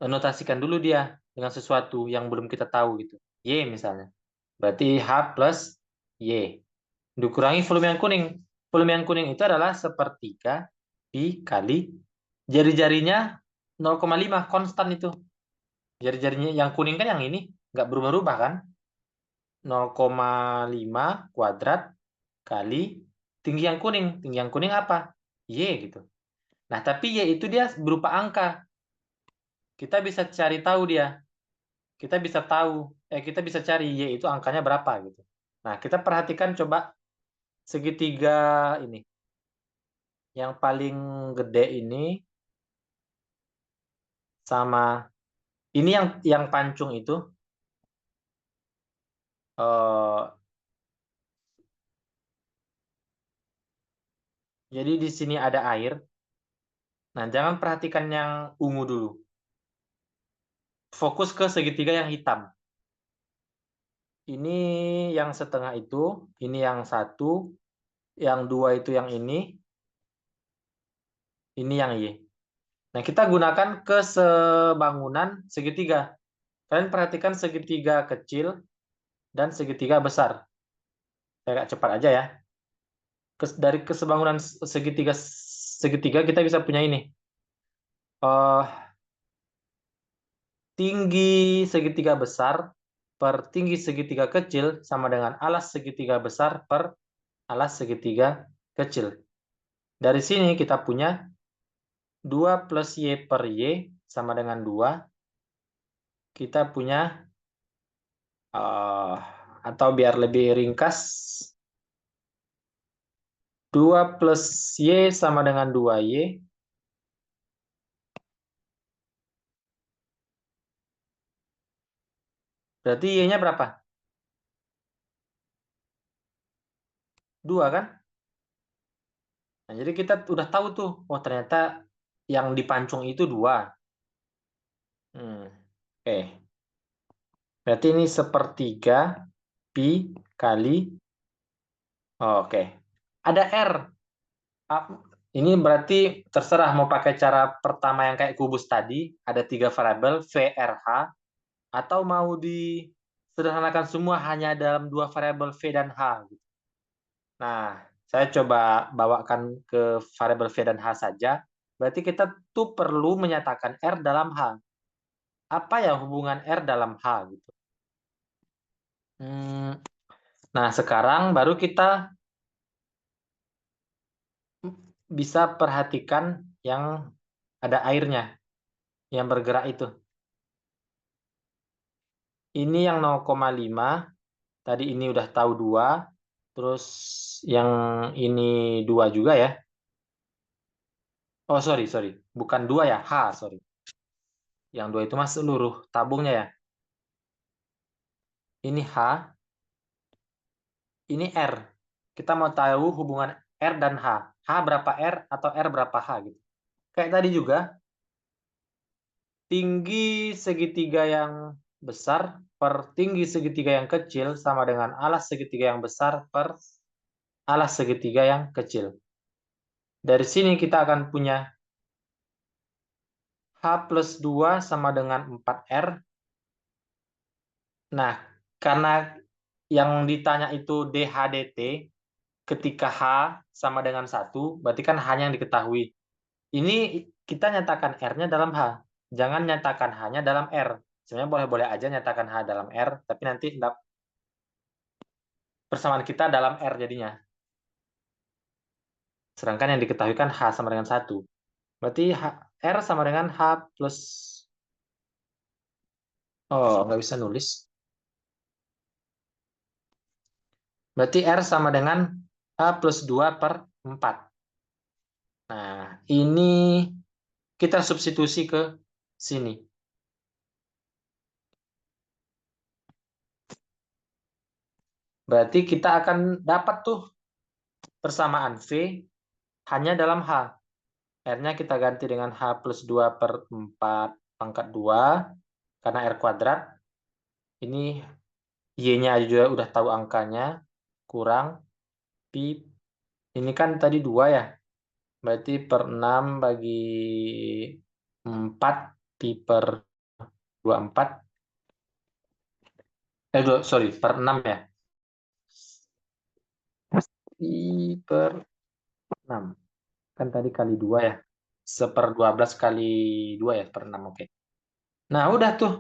notasikan dulu dia dengan sesuatu yang belum kita tahu gitu. Y misalnya. Berarti H plus Y. Dikurangi volume yang kuning. Volume yang kuning itu adalah sepertiga pi kali jari-jarinya 0,5 konstan itu. Jari-jarinya yang kuning kan yang ini nggak berubah-ubah kan? 0,5 kuadrat kali tinggi yang kuning. Tinggi yang kuning apa? Y gitu. Nah, tapi Y itu dia berupa angka. Kita bisa cari tahu dia. Kita bisa cari Y itu angkanya berapa gitu. Nah, kita perhatikan coba segitiga ini. Yang paling gede ini sama ini yang pancung itu eh jadi di sini ada air. Nah, jangan perhatikan yang ungu dulu. Fokus ke segitiga yang hitam. Ini yang setengah itu, ini yang satu, yang dua itu yang ini yang Y. Nah, kita gunakan kesebangunan segitiga. Kalian perhatikan segitiga kecil dan segitiga besar. Saya agak cepat aja ya. Dari kesebangunan segitiga segitiga kita bisa punya ini. Eh tinggi segitiga besar per tinggi segitiga kecil sama dengan alas segitiga besar per alas segitiga kecil. Dari sini kita punya 2 plus Y per Y sama dengan 2. Kita punya, atau biar lebih ringkas, 2 plus Y sama dengan 2Y. Berarti Y-nya berapa? 2 kan? Nah, jadi kita udah tahu tuh, oh ternyata yang dipancung itu 2. Oke. Berarti ini sepertiga pi kali. Oke. Ada R. Ah, ini berarti terserah mau pakai cara pertama yang kayak kubus tadi, ada 3 variabel VRH, atau mau disederhanakan semua hanya dalam 2 variabel V dan H. Nah, saya coba bawakan ke variabel V dan H saja. Berarti kita tuh perlu menyatakan R dalam H. Apa ya hubungan R dalam H gitu. Nah, sekarang baru kita bisa perhatikan yang ada airnya, yang bergerak itu. Ini yang 0,5, tadi ini udah tahu 2, terus yang ini 2 juga ya. Oh, sorry. Bukan 2 ya, H, sorry. Yang 2 itu mas seluruh tabungnya ya. Ini H, ini R. Kita mau tahu hubungan R dan H. H berapa R atau R berapa H gitu. Kayak tadi juga, tinggi segitiga yang besar per tinggi segitiga yang kecil sama dengan alas segitiga yang besar per alas segitiga yang kecil. Dari sini kita akan punya H plus 2 sama dengan 4R. Nah, karena yang ditanya itu DH/dt, ketika H sama dengan 1, berarti kan H yang diketahui. Ini kita nyatakan R-nya dalam H. Jangan nyatakan H-nya dalam R. Sebenarnya boleh-boleh aja nyatakan H dalam R, tapi nanti persamaan kita dalam R jadinya. Sedangkan yang diketahui kan H sama dengan 1. Berarti R sama dengan H plus... Oh, nggak bisa nulis. Berarti R sama dengan H plus 2 per 4. Nah, ini kita substitusi ke sini. Berarti kita akan dapat tuh persamaan V hanya dalam H. R-nya kita ganti dengan H plus 2 per 4 pangkat 2. Karena R kuadrat. Ini Y-nya juga udah tahu angkanya. Kurang Pi. Ini kan tadi 2 ya. Berarti per 6 bagi 4. Pi per 24. Sorry, per 6 ya. Pi per 6. Kan tadi kali 2 ya. 1/12 kali 2 ya, per 6, oke. Nah, udah tuh.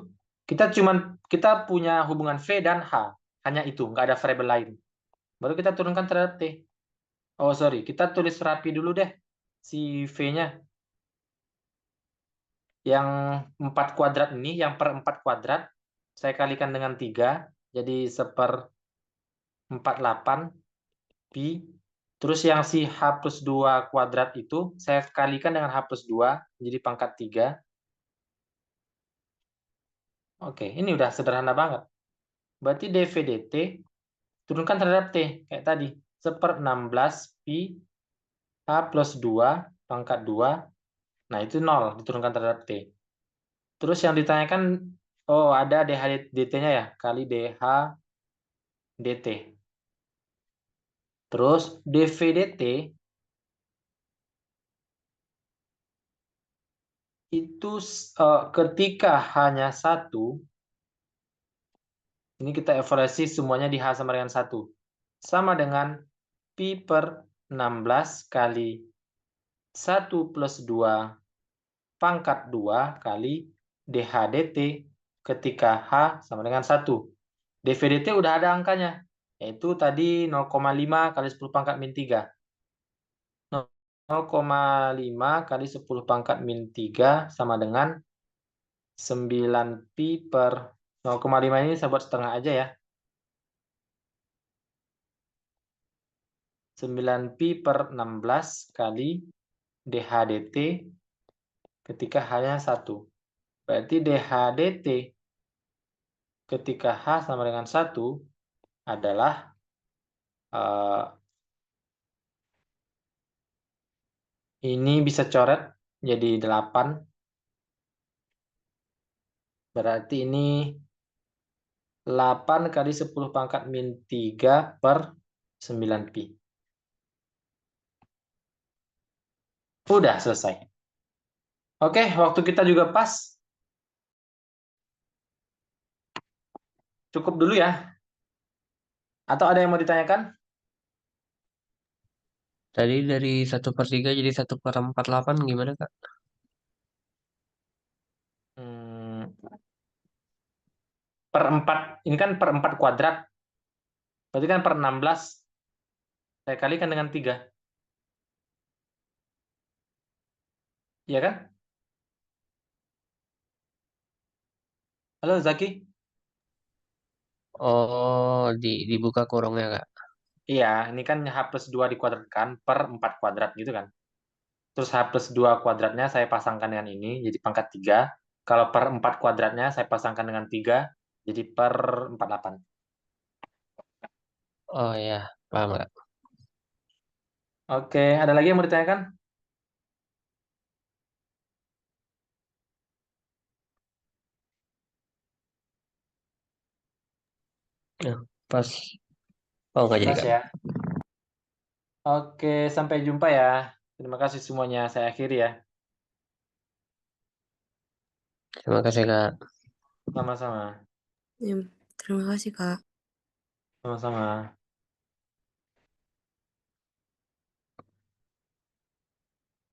Kita punya hubungan V dan H. Hanya itu, nggak ada variabel lain. Baru kita turunkan terhadap T. Oh, sorry. Kita tulis rapi dulu deh si V-nya. Yang 4 kuadrat ini, yang per 4 kuadrat, saya kalikan dengan 3. Jadi 1/48 Pi. Terus yang si H plus 2 kuadrat itu, saya kalikan dengan H plus 2, jadi pangkat 3. Oke, ini udah sederhana banget. Berarti dV dt turunkan terhadap T, kayak tadi. 1/16 Pi H plus 2 pangkat 2. Nah, itu 0 diturunkan terhadap T. Terus yang ditanyakan, oh ada dH dt-nya ya, kali dH dt. Terus dV dt itu ketika hanya 1, ini kita evaluasi semuanya di H sama dengan 1. Sama dengan Pi per 16 kali 1 plus 2 pangkat 2 kali dH dt ketika H sama dengan 1. dV dt udah ada angkanya, yaitu tadi 0,5 kali 10 pangkat min 3. 0,5 kali 10 pangkat min 3 sama dengan 9 pi per 0,5 ini saya buat setengah aja ya. 9 pi per 16 kali dH dt ketika hanya 1. Berarti dH dt ketika H sama dengan 1 adalah ini bisa coret jadi 8. Berarti ini 8 kali 10 pangkat min 3 per 9 pi. Udah selesai. Oke, waktu kita juga pas. Cukup dulu ya. Atau ada yang mau ditanyakan? Tadi dari 1/3 jadi 1/48 gimana, Kak? Hmm, per 4, ini kan per 4 kuadrat. Berarti kan per 16. Saya kalikan dengan 3. Iya kan? Halo Zaki? Oh, dibuka kurungnya, Kak. Iya, ini kan H plus 2 dikuadratkan per 4 kuadrat gitu kan. Terus H plus 2 kuadratnya saya pasangkan dengan ini, jadi pangkat 3. Kalau per 4 kuadratnya saya pasangkan dengan 3, jadi per 48. Oh ya, paham nggak? Oke, ada lagi yang mau ditanyakan? Nah, pas. Oh, nggak jadi, Pas Kak. ya. Oke, sampai jumpa ya. Terima kasih semuanya. Saya akhiri ya. Terima kasih, Kak. Sama-sama. Ya, terima kasih, Kak. Sama-sama.